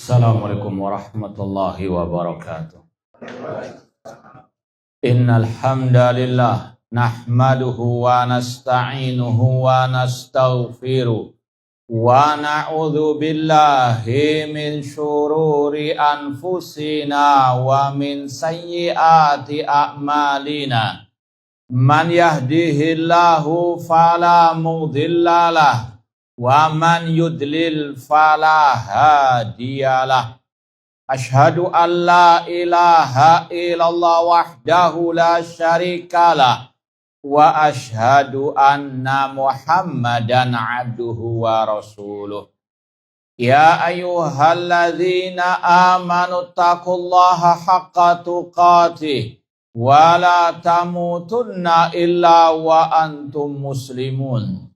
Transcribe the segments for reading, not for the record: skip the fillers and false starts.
Assalamualaikum warahmatullahi wabarakatuh. Innal hamdalillah nahmaduhu wa nasta'inuhu wa nastaghfiruh wa na'udzu billahi min syururi anfusina wa min sayyiati a'malina. Man yahdihillahu fala mudhillalah wa man yudlil fala hadiyalah. Asyhadu an la ilaha illallah wahdahu la syarikalah wa asyhadu anna Muhammadan abduhu wa rasuluh. Ya ayyuhalladzina amanu taqullaha haqqa tuqatih wa la tamutunna illa wa antum muslimun.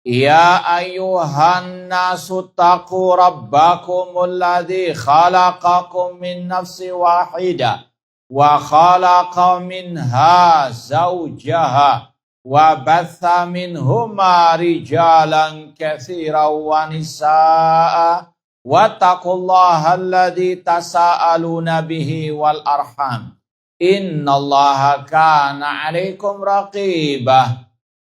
Ya ayyuhan nasu taqu rabbakumul ladzi khalaqakum min nafsin wahidah wa khalaqa minha zawjaha wa batha minhuma rijalan katsiran wa nisaa'a wattaqullaha alladzi tasaaluna bihi wal arham innallaha kana 'alaikum raqibah.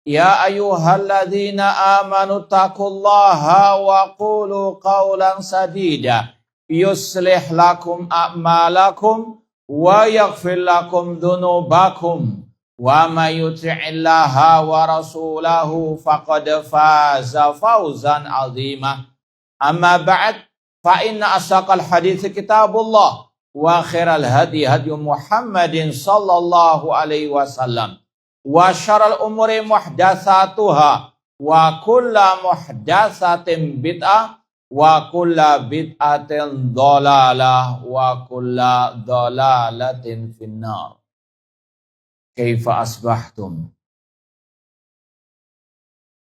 Ya ayyuhalladzina amanu taqullaha wa qulu qawlan sadida yuslih lakum a'malakum wa yaghfir lakum dhunubakum wa may yuti'illaha wa rasulahu faqad faza fawzan 'azima. Amma ba'd, fa inna asaqal hadits kitabullah wa khairal hadi hadi Muhammadin sallallahu alaihi wasallam. Wa syarrul umuri muhdatsatuha wa kullu muhdatsatin bid'ah wa kullu bid'atin dhalalah wa kullu dhalalatin finnar. Kaifa asbahtum?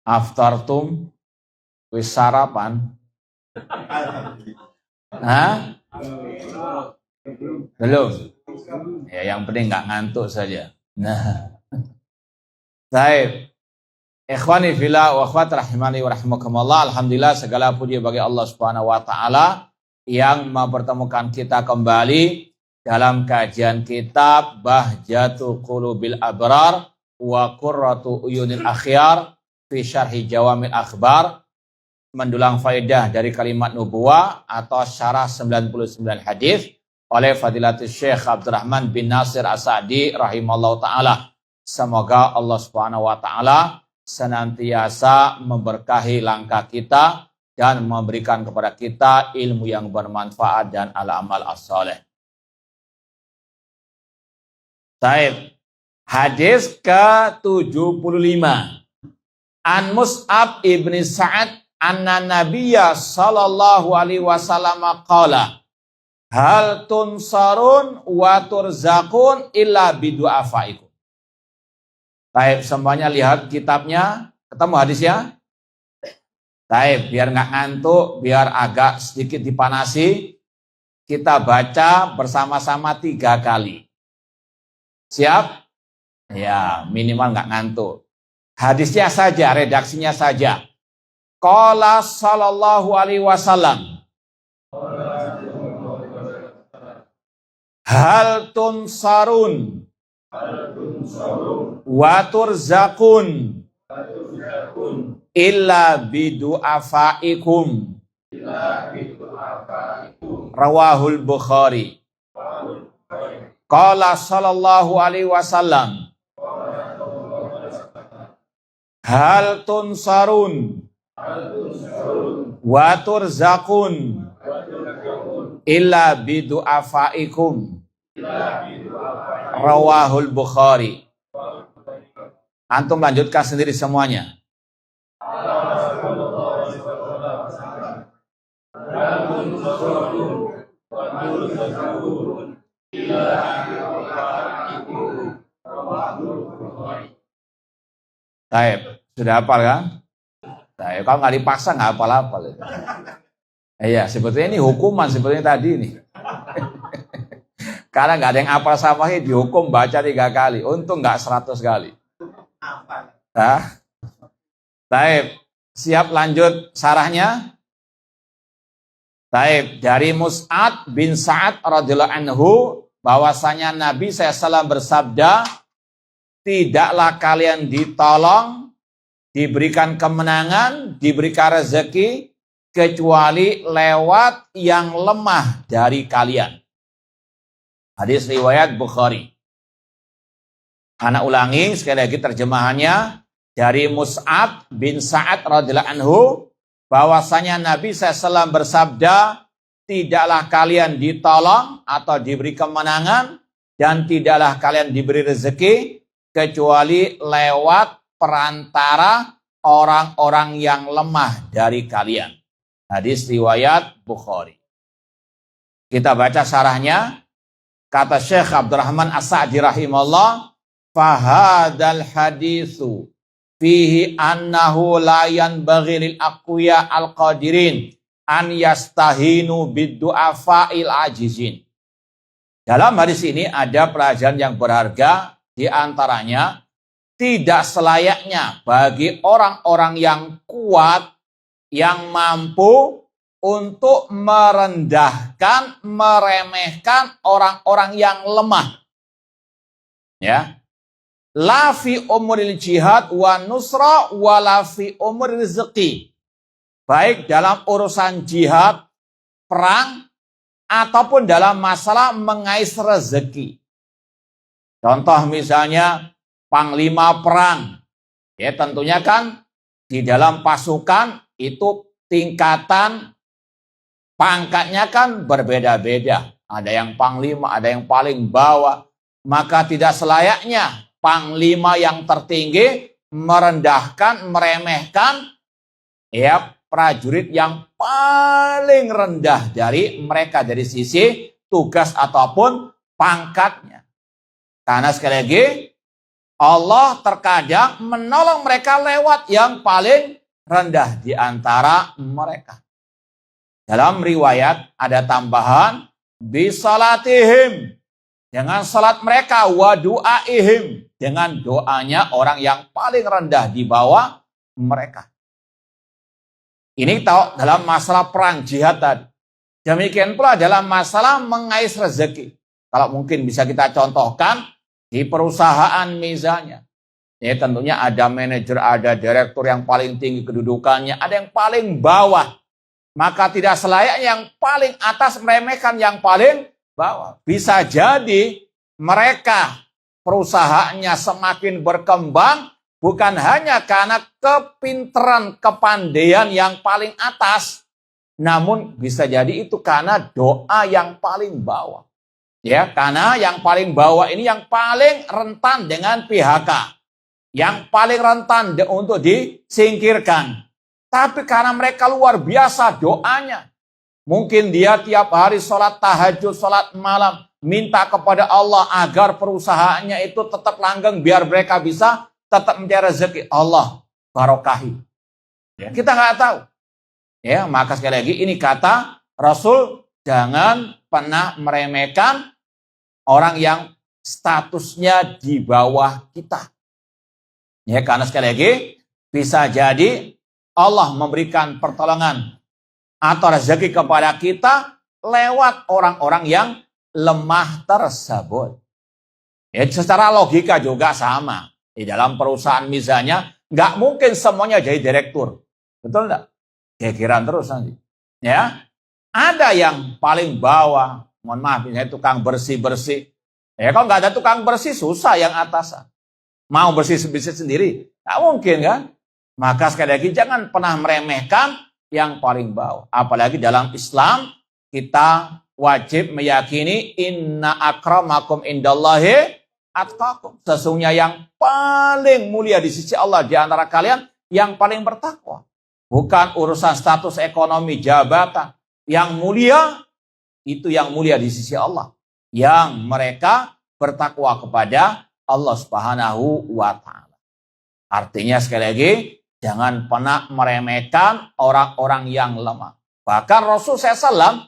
Aftartum? Wis sarapan? Hah? Belum? Ya, yang penting enggak ngantuk saja. Nah, baik, ikhwani fillah wa akhwat rahimani wa rahimakumullah. Alhamdulillah, segala puji bagi Allah Subhanahu wa taala yang mempertemukan kita kembali dalam kajian kitab Bahjatul Qulubil Abrar wa Qurratu Uyunil Akhyar fi Syarhi Jawamil Akhbar, mendulang faedah dari kalimat nubuwah atau syarah 99 hadis oleh Fadilatul Syekh Abdurrahman bin Nasir As-Sa'di rahimallahu taala. Semoga Allah Subhanahu wa taala senantiasa memberkahi langkah kita dan memberikan kepada kita ilmu yang bermanfaat dan al-amal as-saleh. Baik. Hadis ke-75. An Mus'ab ibni Sa'ad anna Nabiyya sallallahu alaihi wasallam qala hal tunsarun wa turzaqun illa bidu'afaikum. Taib, semuanya lihat kitabnya, ketemu hadisnya? Taib, biar nggak ngantuk, biar agak sedikit dipanasi, kita baca bersama-sama 3 kali. Siap? Ya, minimal nggak ngantuk. Hadisnya saja, redaksinya saja. Qala sallallahu alaihi wasallam. Hal tunsarun wa turzaqun illa bidu'afaikum. Rawahul Bukhari. Qala sallallahu alaihi wasallam hal tunsarun wa turzaqun illa bidu'afaikum. Rawahul Bukhari. Antum lanjutkan sendiri semuanya. Taib, sudah hafal kan? Taib, kalau nggak dipaksa nggak hafal-hafal. Iya, sebetulnya ini hukuman sebetulnya tadi nih. Karena nggak ada yang hafal sampai dihukum baca 3 kali. Untung nggak 100 kali. Nah, Taib, siap lanjut sarahnya? Taib, dari Mus'ad bin Sa'ad radhiyallahu anhu bahwasanya Nabi SAW bersabda, tidaklah kalian ditolong, diberikan kemenangan, diberikan rezeki kecuali lewat yang lemah dari kalian. Hadis riwayat Bukhari. Anak ulangi sekali lagi terjemahannya, dari Mus'ad bin Sa'ad radhiyallahu anhu bahwasanya Nabi SAW bersabda, tidaklah kalian ditolong atau diberi kemenangan dan tidaklah kalian diberi rezeki kecuali lewat perantara orang-orang yang lemah dari kalian. Hadis riwayat Bukhari. Kita baca syarahnya. Kata Syekh Abdurrahman As-Sa'di rahimahullah, fahadal hadithu fihi annahu la yanbaghi lil aqwiya al-qadirin an yastahinu bid-du'afa'il ajizin. Dalam hadis ini ada pelajaran yang berharga, di antaranya tidak selayaknya bagi orang-orang yang kuat, yang mampu untuk merendahkan, meremehkan orang-orang yang lemah. Ya. La fi umuril jihad wa nusra wa la fi umuril rizqi. Baik dalam urusan jihad, perang, ataupun dalam masalah mengais rezeki. Contoh misalnya panglima perang. Ya tentunya kan di dalam pasukan itu tingkatan pangkatnya kan berbeda-beda. Ada yang panglima, ada yang paling bawah. Maka tidak selayaknya panglima yang tertinggi merendahkan, meremehkan ya prajurit yang paling rendah dari mereka dari sisi tugas ataupun pangkatnya. Karena sekali lagi Allah terkadang menolong mereka lewat yang paling rendah di antara mereka. Dalam riwayat ada tambahan bisalatihim, dengan salat mereka, wa du'aihim, dengan doanya orang yang paling rendah di bawah mereka. Ini tahu dalam masalah perang jihad tadi. Demikian pula dalam masalah mengais rezeki. Kalau mungkin bisa kita contohkan di perusahaan misalnya. Ya tentunya ada manajer, ada direktur yang paling tinggi kedudukannya, ada yang paling bawah. Maka tidak selayaknya yang paling atas meremehkan yang paling bawah. Bisa jadi mereka perusahaannya semakin berkembang bukan hanya karena kepinteran, kepandaian yang paling atas, namun bisa jadi itu karena doa yang paling bawah. Ya, karena yang paling bawah ini yang paling rentan dengan PHK. Yang paling rentan untuk disingkirkan. Tapi karena mereka luar biasa doanya. Mungkin dia tiap hari sholat tahajud, sholat malam. Minta kepada Allah agar perusahaannya itu tetap langgeng. Biar mereka bisa tetap mencari rezeki. Allah barokahi. Ya, kita nggak tahu. Ya, maka sekali lagi ini kata Rasul, jangan pernah meremehkan orang yang statusnya di bawah kita. Ya, karena sekali lagi bisa jadi Allah memberikan pertolongan atau rezeki kepada kita lewat orang-orang yang lemah tersebut. Ya, secara logika juga sama. Di dalam perusahaan misalnya, nggak mungkin semuanya jadi direktur. Betul nggak? Gegeran terus nanti. Ya, ada yang paling bawah. Mohon maaf, misalnya tukang bersih-bersih. Ya, kalau nggak ada tukang bersih, susah yang atasan. Mau bersih-bersih sendiri? Nggak mungkin kan? Maka sekali lagi jangan pernah meremehkan yang paling bawah. Apalagi dalam Islam kita wajib meyakini inna akramakum indallahi atqakum. Sesungguhnya yang paling mulia di sisi Allah di antara kalian yang paling bertakwa. Bukan urusan status ekonomi, jabatan. Yang mulia itu yang mulia di sisi Allah. Yang mereka bertakwa kepada Allah Subhanahu wa ta'ala. Artinya sekali lagi, jangan pernah meremehkan orang-orang yang lemah. Bahkan Rasul SAW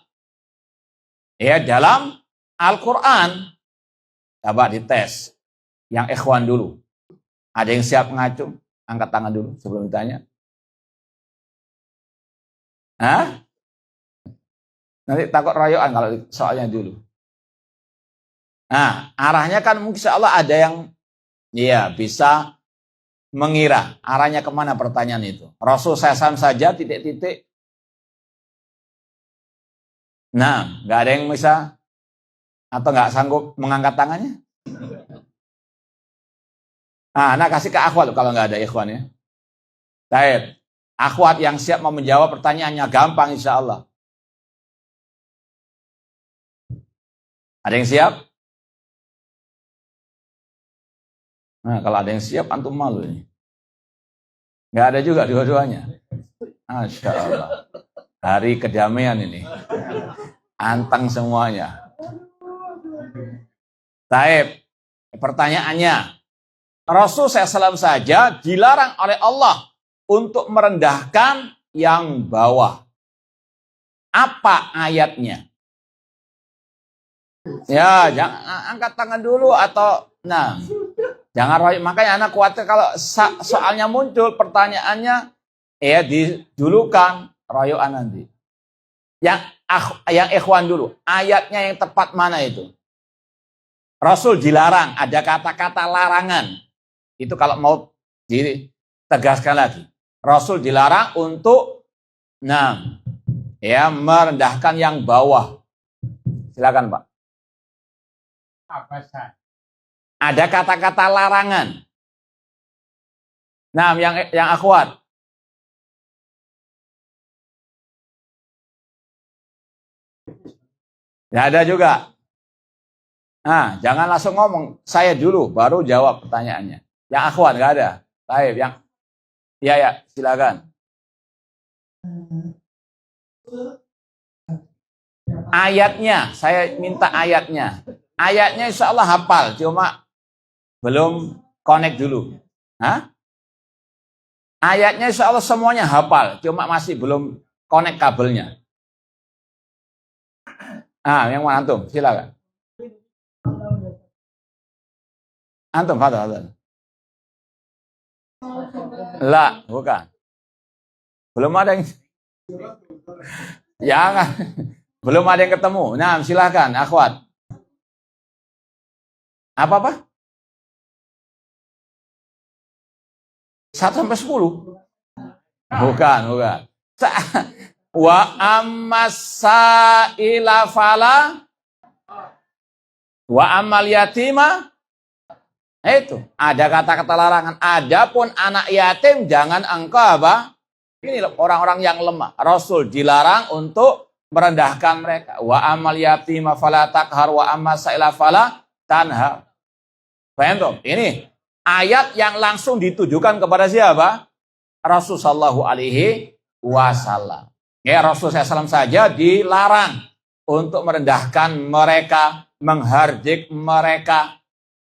ya dalam Al-Quran, coba dites. Yang ikhwan dulu. Ada yang siap ngacung? Angkat tangan dulu sebelum ditanya. Hah? Nanti takut royoan kalau soalnya dulu. Nah, arahnya kan mungkin insya Allah ada yang ya bisa mengira arahnya kemana pertanyaan itu. Rasul SAW saja titik-titik. Nah, nggak ada yang bisa atau nggak sanggup mengangkat tangannya. Nah, kasih ke akhwat kalau nggak ada ikhwan ya. Baik, akhwat yang siap mau menjawab pertanyaannya gampang insya Allah. Ada yang siap? Nah, kalau ada yang siap, antum malu ini. Nggak ada juga dua-duanya. Masya Allah. Hari kedamaian ini. Anteng semuanya. Taib. Pertanyaannya. Rasul SAW saja dilarang oleh Allah untuk merendahkan yang bawah. Apa ayatnya? Ya, jangan angkat tangan dulu atau jangan roy. Makanya anak khawatir kalau soalnya muncul pertanyaannya ya didulukan royoan nanti. Yang ikhwan dulu, ayatnya yang tepat mana itu? Rasul dilarang, ada kata-kata larangan. Itu kalau mau ditegaskan lagi. Rasul dilarang untuk merendahkan yang bawah. Silakan, Pak. Ada kata-kata larangan. Nah, yang akhwat. Ya ada juga. Nah, jangan langsung ngomong. Saya dulu, baru jawab pertanyaannya. Yang akhwat nggak ada. Baik, yang ya, silakan. Ayatnya, saya minta ayatnya. Ayatnya insya Allah hafal, cuma belum connect dulu. Hah? Ayatnya insya Allah semuanya hafal, cuma masih belum connect kabelnya. Yang mana antum? Silakan. Antum, fadal. Lah, bukan. Belum ada yang jangan. Belum ada yang ketemu. Nah, silakan, akhwat. Apa? 1 sampai 10. Bukan. Wa ammasaila fala wa ammal yatima. Itu ada kata-kata larangan. Adapun anak yatim jangan engkau ini orang-orang yang lemah. Rasul dilarang untuk merendahkan mereka. Wa ammal yatima fala takhar wa ammasaila fala tanhar. Paham? Ini ayat yang langsung ditujukan kepada siapa? Rasul sallallahu alaihi wasallam. Ya, Rasul SAW saja dilarang untuk merendahkan mereka, menghardik mereka.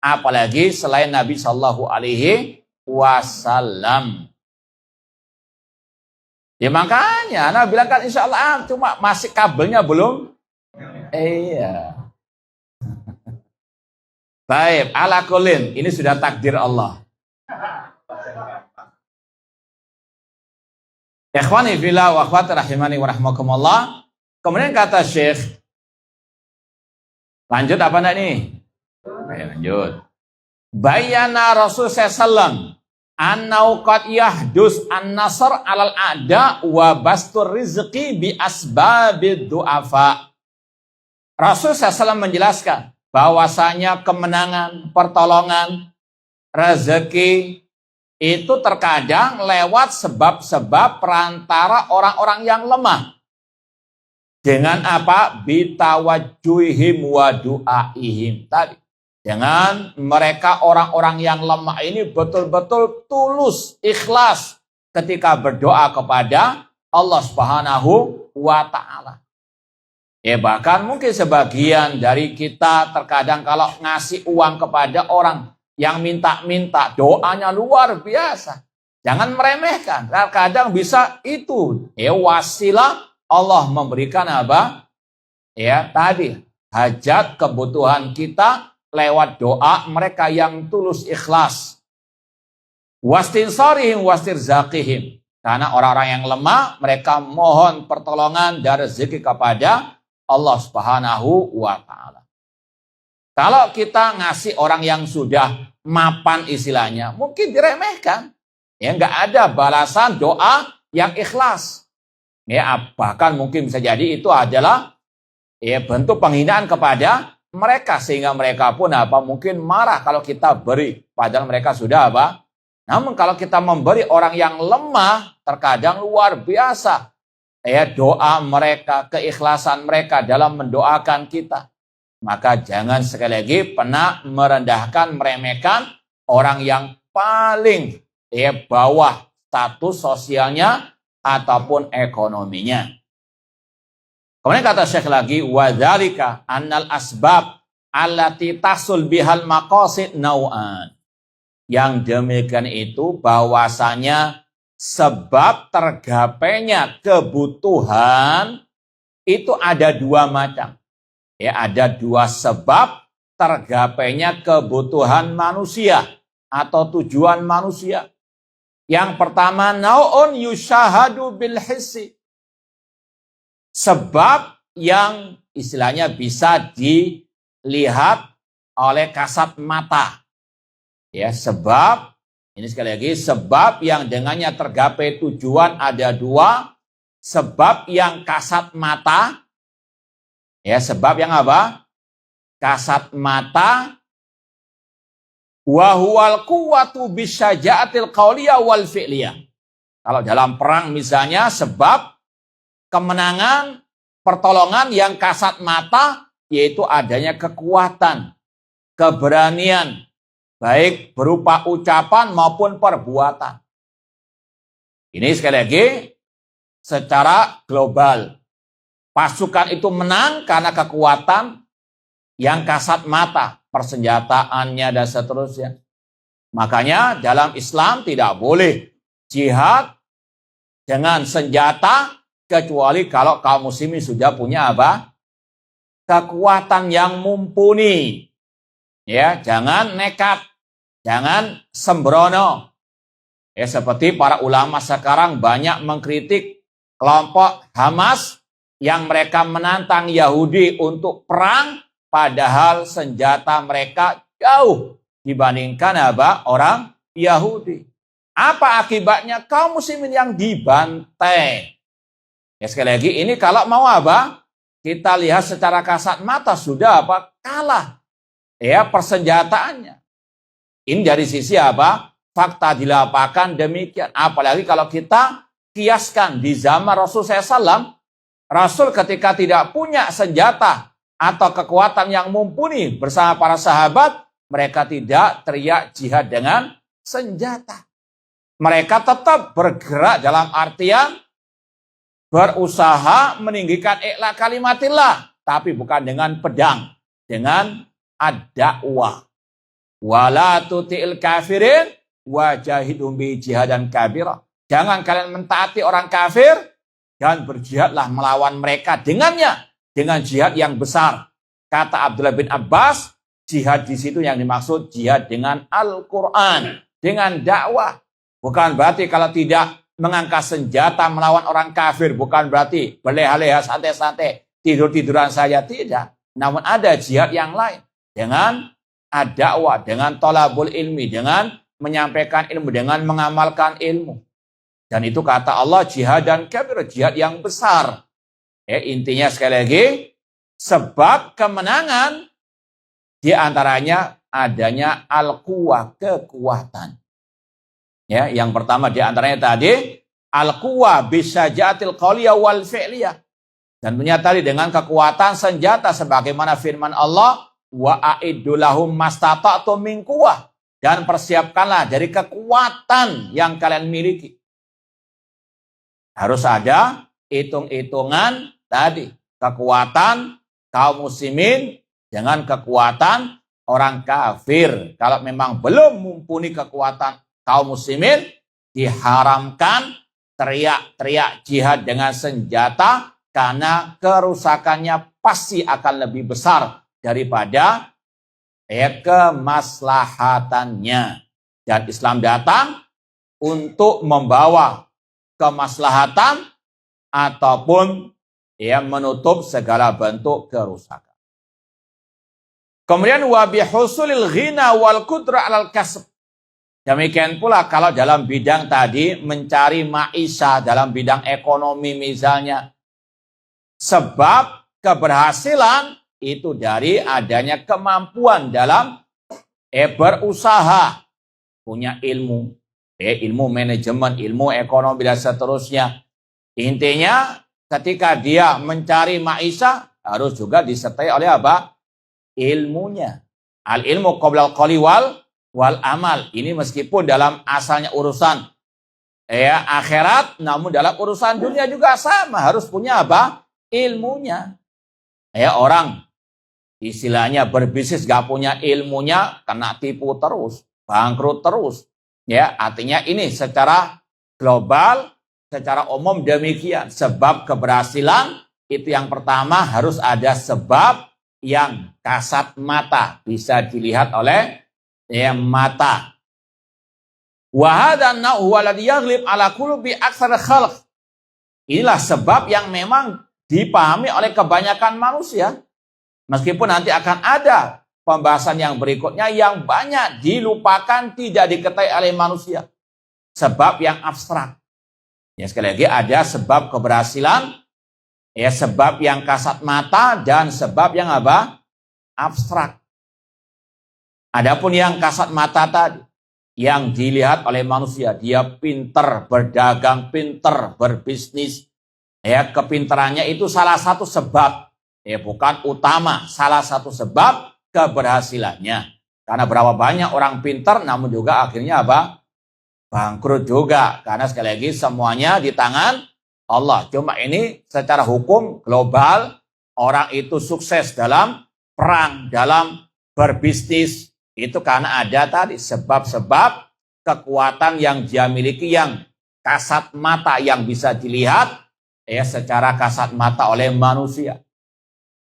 Apalagi selain Nabi Sallallahu Alaihi Wasallam. Ya makanya, Nabi bilang kan insya Allah cuma masih kabelnya belum. Iya. Baik, ala kulin, ini sudah takdir Allah. Ikhwani fillah wa akhwati rahimani wa rahmakumullah. Kemudian kata Syekh, lanjut apa enggak nih? Lanjut. Bayana Rasul sallallahu annau qad yahdus an-nasr 'alal a'da wa bastur rizqi bi asbabid du'afa. Rasul sallallahu menjelaskan bahwasanya kemenangan, pertolongan, rezeki itu terkadang lewat sebab-sebab perantara orang-orang yang lemah. Dengan apa? Bitawajjuhim wa du'aihim tadi. Dengan mereka orang-orang yang lemah ini betul-betul tulus, ikhlas ketika berdoa kepada Allah Subhanahu wa ta'ala. Ya bahkan mungkin sebagian dari kita terkadang kalau ngasih uang kepada orang yang minta-minta, doanya luar biasa. Jangan meremehkan. Terkadang bisa itu wasilah Allah memberikan apa? Ya tadi hajat kebutuhan kita lewat doa mereka yang tulus ikhlas. Wastinsarihim wastirzaqihim. Karena orang-orang yang lemah mereka mohon pertolongan dan rezeki kepada Allah Subhanahu wa Ta'ala. Kalau kita ngasih orang yang sudah mapan istilahnya, mungkin diremehkan. Ya, nggak ada balasan doa yang ikhlas. Ya, bahkan mungkin bisa jadi itu adalah ya bentuk penghinaan kepada mereka, sehingga mereka pun mungkin marah kalau kita beri, padahal mereka sudah Namun kalau kita memberi orang yang lemah, terkadang luar biasa ya doa mereka, keikhlasan mereka dalam mendoakan kita. Maka jangan sekali lagi pernah merendahkan, meremehkan orang yang paling bawah status sosialnya ataupun ekonominya. Kemudian kata Syekh lagi, wadzalika annal asbab allati tasul bihal maqasid nau'an. Yang demikian itu bahwasanya sebab tergapainya kebutuhan itu ada dua macam. Ya, ada dua sebab tergapainya kebutuhan manusia atau tujuan manusia. Yang pertama, nau'un yushahadu bil hissi. Sebab yang istilahnya bisa dilihat oleh kasat mata. Ya, sebab, ini sekali lagi, sebab yang dengannya tergapai tujuan ada dua. Sebab yang kasat mata. Ya, sebab yang apa? Kasat mata. Wa huwal quwwatu bisyaja'atil qauliyah wal fi'liyah. Kalau dalam perang misalnya sebab kemenangan, pertolongan yang kasat mata yaitu adanya kekuatan, keberanian, baik berupa ucapan maupun perbuatan. Ini sekali lagi secara global. Pasukan itu menang karena kekuatan yang kasat mata, persenjataannya dan seterusnya. Makanya dalam Islam tidak boleh jihad dengan senjata kecuali kalau kaum muslimin sudah punya kekuatan yang mumpuni. Ya, jangan nekat, jangan sembrono. Ya, seperti para ulama sekarang banyak mengkritik kelompok Hamas yang mereka menantang Yahudi untuk perang, padahal senjata mereka jauh dibandingkan orang Yahudi. Apa akibatnya? Kaum muslimin yang dibantai. Ya, sekali lagi ini kalau mau kita lihat secara kasat mata sudah kalah. Ya, persenjataannya. Ini dari sisi fakta di lapangan demikian. Apalagi kalau kita kiaskan di zaman Rasul SAW, Rasul ketika tidak punya senjata atau kekuatan yang mumpuni bersama para sahabat, mereka tidak teriak jihad dengan senjata. Mereka tetap bergerak dalam artian berusaha meninggikan i'la kalimatillah, tapi bukan dengan pedang, dengan ad-da'wah. Wala tuti'il kafirin wajahidum bi jihadan kabira. Jangan kalian mentaati orang kafir dan berjihadlah melawan mereka dengannya, dengan jihad yang besar. Kata Abdullah bin Abbas, jihad di situ yang dimaksud jihad dengan Al-Quran, dengan dakwah. Bukan berarti kalau tidak mengangkat senjata melawan orang kafir, bukan berarti berleha-leha santai-santai, tidur-tiduran saja, tidak. Namun ada jihad yang lain, dengan ad-dakwah, dengan thalabul ilmi, dengan menyampaikan ilmu, dengan mengamalkan ilmu. Dan itu kata Allah jihad dan kabir, jihad yang besar. Ya, intinya sekali lagi, sebab kemenangan di antaranya adanya al-quwah, kekuatan. Ya, yang pertama di antaranya tadi al-quwah bisyaja'atil qauliyah wal fi'liyah. Dan punya tadi dengan kekuatan senjata sebagaimana firman Allah, wa a'iddu lahum mastata'tum min quwwah, dan persiapkanlah dari kekuatan yang kalian miliki. Harus ada hitung-hitungan tadi, kekuatan kaum muslimin dengan kekuatan orang kafir. Kalau memang belum mumpuni kekuatan kaum muslimin, diharamkan teriak-teriak jihad dengan senjata, karena kerusakannya pasti akan lebih besar daripada kemaslahatannya. Dan Islam datang untuk membawa kemaslahatan ataupun menutup segala bentuk kerusakan. Kemudian wa bihusulil ghina wal qudra 'alal kasb. Demikian pula kalau dalam bidang tadi mencari maisha dalam bidang ekonomi misalnya. Sebab keberhasilan itu dari adanya kemampuan dalam berusaha. Punya ilmu. Ilmu manajemen, ilmu ekonomi dan seterusnya. Intinya ketika dia mencari maisha harus juga disertai oleh apa? Ilmunya. Al ilmu qoblal qawli wal amal. Ini meskipun dalam asalnya urusan akhirat, namun dalam urusan dunia juga sama, harus punya apa? Ilmunya. Orang istilahnya berbisnis gak punya ilmunya, kena tipu terus, bangkrut terus. Artinya ini secara global, secara umum demikian. Sebab keberhasilan itu yang pertama harus ada sebab yang kasat mata, bisa dilihat oleh mata. Wa hadha huwa alladhi yaghlib ala qulubi aktsar khalq. Inilah sebab yang memang dipahami oleh kebanyakan manusia. Meskipun nanti akan ada pembahasan yang berikutnya yang banyak dilupakan, tidak diketahui oleh manusia. Sebab yang abstrak. Sekali lagi ada sebab keberhasilan, sebab yang kasat mata dan sebab yang apa? Abstrak. Adapun yang kasat mata tadi, yang dilihat oleh manusia, dia pinter berdagang, pinter berbisnis. Kepintarannya itu salah satu sebab, bukan utama, salah satu sebab keberhasilannya. Karena berapa banyak orang pinter namun juga akhirnya apa? Bangkrut juga. Karena sekali lagi semuanya di tangan Allah. Cuma ini secara hukum global, orang itu sukses dalam perang, dalam berbisnis, itu karena ada tadi sebab-sebab kekuatan yang dia miliki yang kasat mata, yang bisa dilihat secara kasat mata oleh manusia.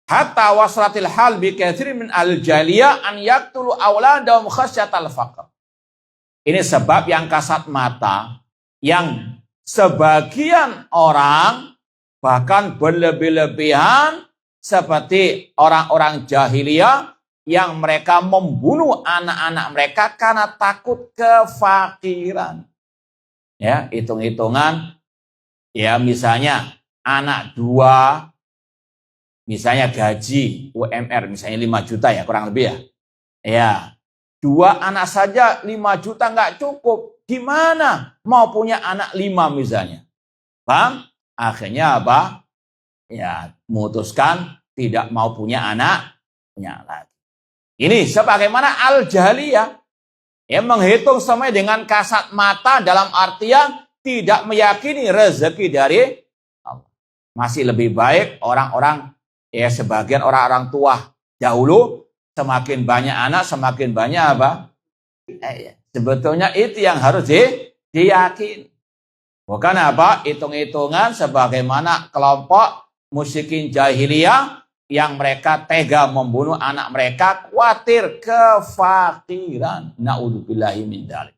Hatta wasratil hal bi katsirin min al-jaliyah an yaqtulu auladahum khasyatal faqr. Ini sebab yang kasat mata, yang sebagian orang bahkan berlebih-lebihan seperti orang-orang jahiliyah yang mereka membunuh anak-anak mereka karena takut kefakiran. Hitung-hitungan, misalnya anak 2, misalnya gaji UMR misalnya 5 juta kurang lebih 2 anak saja 5 juta nggak cukup. Gimana mau punya anak 5 misalnya? Bang, akhirnya apa? Memutuskan tidak mau punya anaknya lagi. Ini sebagaimana al-jahliyah. Menghitung semuanya dengan kasat mata dalam artian tidak meyakini rezeki dari Allah. Masih lebih baik orang-orang, sebagian orang-orang tua dahulu, semakin banyak anak, semakin banyak apa? Sebetulnya itu yang harus diyakini. Bukan apa? Hitung-hitungan sebagaimana kelompok musyrikin jahiliyah yang mereka tega membunuh anak mereka, khawatir kefakiran. Na'udzubillahi min dzalik.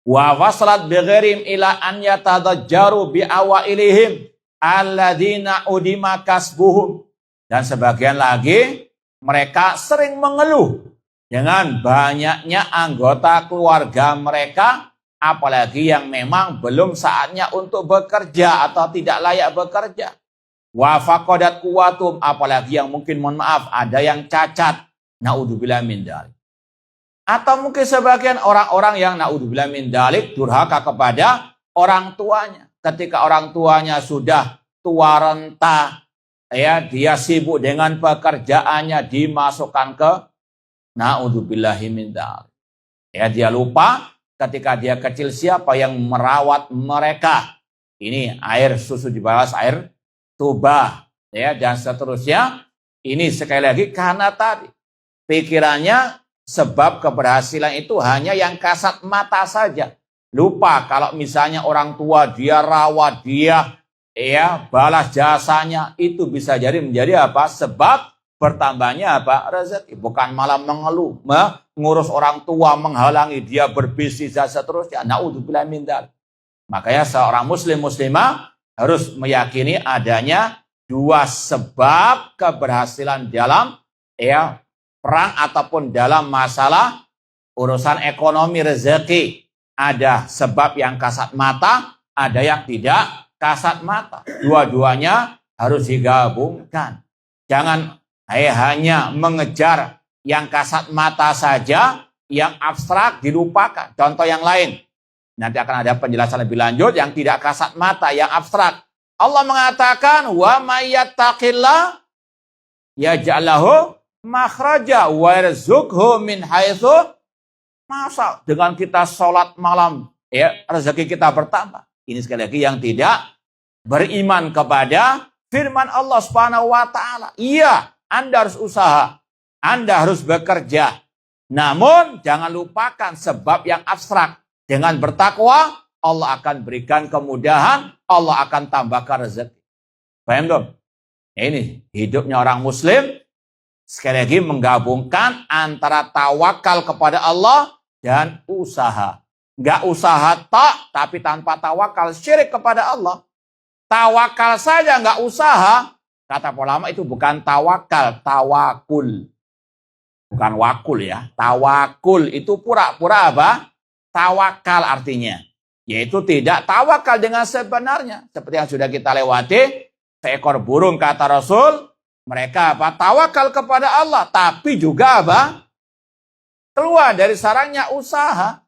Wa waslat bigharim ila an yatadajjaru bi awailihim alladzina udima kasbuhum. Dan sebagian lagi mereka sering mengeluh dengan banyaknya anggota keluarga mereka, apalagi yang memang belum saatnya untuk bekerja atau tidak layak bekerja. Wa faqadat quwwatum, apalagi yang mungkin mohon maaf ada yang cacat. Naudzubillah min dzalik. Atau mungkin sebagian orang-orang yang naudzubillah min dzalik durhaka kepada orang tuanya. Ketika orang tuanya sudah tua renta, dia sibuk dengan pekerjaannya, dimasukkan ke naudzubillahi min dzalik. Dia lupa ketika dia kecil siapa yang merawat mereka. Ini air susu di bawah air tuba, dan seterusnya. Ini sekali lagi karena tadi pikirannya sebab keberhasilan itu hanya yang kasat mata saja. Lupa kalau misalnya orang tua dia rawat, dia balas jasanya, itu bisa jadi menjadi apa? Sebab bertambahnya apa? Rezeki. Bukan malah mengeluh, mengurus orang tua, menghalangi dia berbisnis dan seterusnya. Naudzubillah min dzalik. Makanya seorang muslim muslimah harus meyakini adanya dua sebab keberhasilan dalam perang ataupun dalam masalah urusan ekonomi rezeki. Ada sebab yang kasat mata, ada yang tidak kasat mata. Dua-duanya harus digabungkan. Jangan hanya mengejar yang kasat mata saja, yang abstrak dilupakan. Contoh yang lain. Nanti akan ada penjelasan lebih lanjut yang tidak kasat mata, yang abstrak. Allah mengatakan, wa may yattaqillah yaj'al lahu makhraja wa yarzuqhu min haitsu. Masa dengan kita sholat malam, rezeki kita bertambah. Ini sekali lagi yang tidak beriman kepada firman Allah Subhanahu wa taala. Iya, Anda harus usaha, Anda harus bekerja. Namun jangan lupakan sebab yang abstrak. Dengan bertakwa, Allah akan berikan kemudahan, Allah akan tambahkan rezeki. Paham dong? Ini hidupnya orang muslim, sekali lagi menggabungkan antara tawakal kepada Allah dan usaha. Enggak usaha tak, tapi tanpa tawakal, syirik kepada Allah. Tawakal saja enggak usaha, kata ulama itu bukan tawakal, tawakul. Bukan wakul ya, tawakul itu pura-pura apa? Tawakal artinya, yaitu tidak tawakal dengan sebenarnya. Seperti yang sudah kita lewati, seekor burung kata Rasul, mereka apa? Tawakal kepada Allah, tapi juga apa? Keluar dari sarangnya usaha.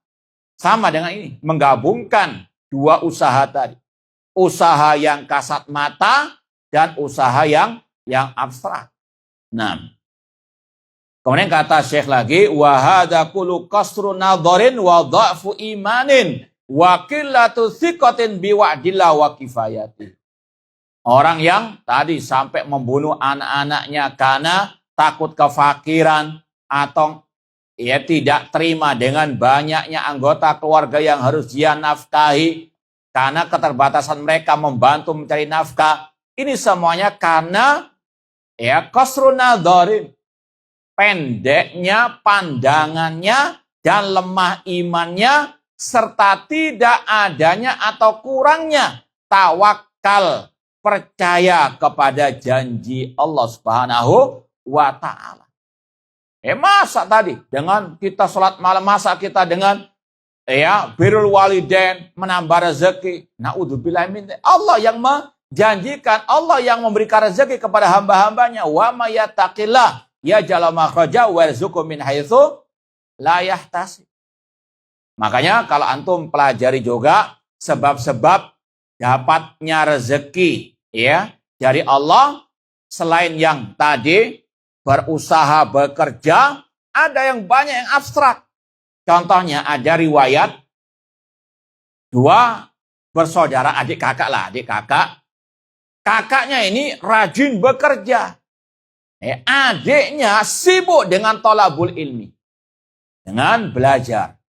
Sama dengan ini, menggabungkan dua usaha tadi. Usaha yang kasat mata dan usaha yang abstrak. Nah, kemudian kata Syekh lagi, wa hadza kullu qasru nadharin wa dha'fu imanin wa qillatu thiqatin bi wa'dillah wa kifayati. Orang yang tadi sampai membunuh anak-anaknya karena takut kefakiran atau tidak terima dengan banyaknya anggota keluarga yang harus dia nafkahi karena keterbatasan mereka membantu mencari nafkah. Ini semuanya karena qasru nadharin, pendeknya pandangannya dan lemah imannya serta tidak adanya atau kurangnya tawakal, percaya kepada janji Allah Subhanahu wa taala. Masa tadi dengan kita sholat malam, masa kita dengan birrul walidain, menambah rezeki. Naudzubillah min dzalik. Allah yang menjanjikan, Allah yang memberikan rezeki kepada hamba-hambanya. Wa may yattaqillah yaj'al makhraja wa yarzuqhu min haitsu la yahtasib. Makanya kalau antum pelajari juga sebab-sebab dapatnya rezeki dari Allah, selain yang tadi berusaha bekerja, ada yang banyak yang abstrak. Contohnya ada riwayat dua bersaudara, adik kakak lah, adik kakak. Kakaknya ini rajin bekerja. Adiknya sibuk dengan thalabul ilmi, dengan belajar.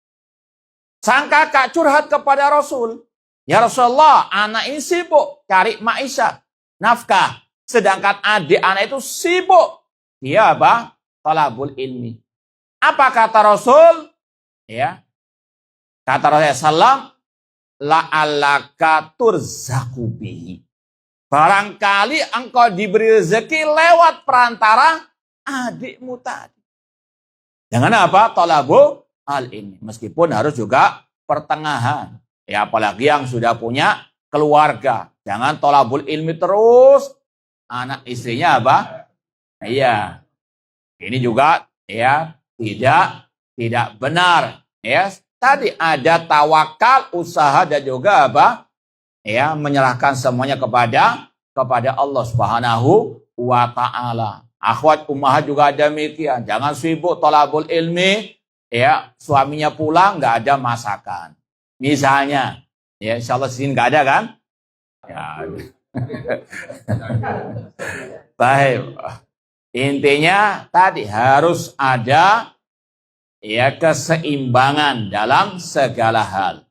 Sang kakak curhat kepada Rasul, ya Rasulullah, anak ini sibuk cari maisha, nafkah. Sedangkan adik anak itu sibuk, dia apa? Thalabul ilmi. Apa kata Rasul? Kata Rasulullah, la'allaka turzaqu bihi. Barangkali engkau diberi rezeki lewat perantara adikmu tadi. Dengan apa? Thalabul ilmi. Meskipun harus juga pertengahan. Apalagi yang sudah punya keluarga. Jangan thalabul ilmi terus. Anak istrinya apa? Ini juga tidak benar. Tadi ada tawakal, usaha dan juga apa? Menyerahkan semuanya kepada Allah Subhanahu wa taala. Akhwat ummahat juga demikian. Jangan sibuk thalabul ilmi, suaminya pulang nggak ada masakan. Misalnya, insyaallah sini nggak ada kan? Baik. Intinya tadi harus ada keseimbangan dalam segala hal.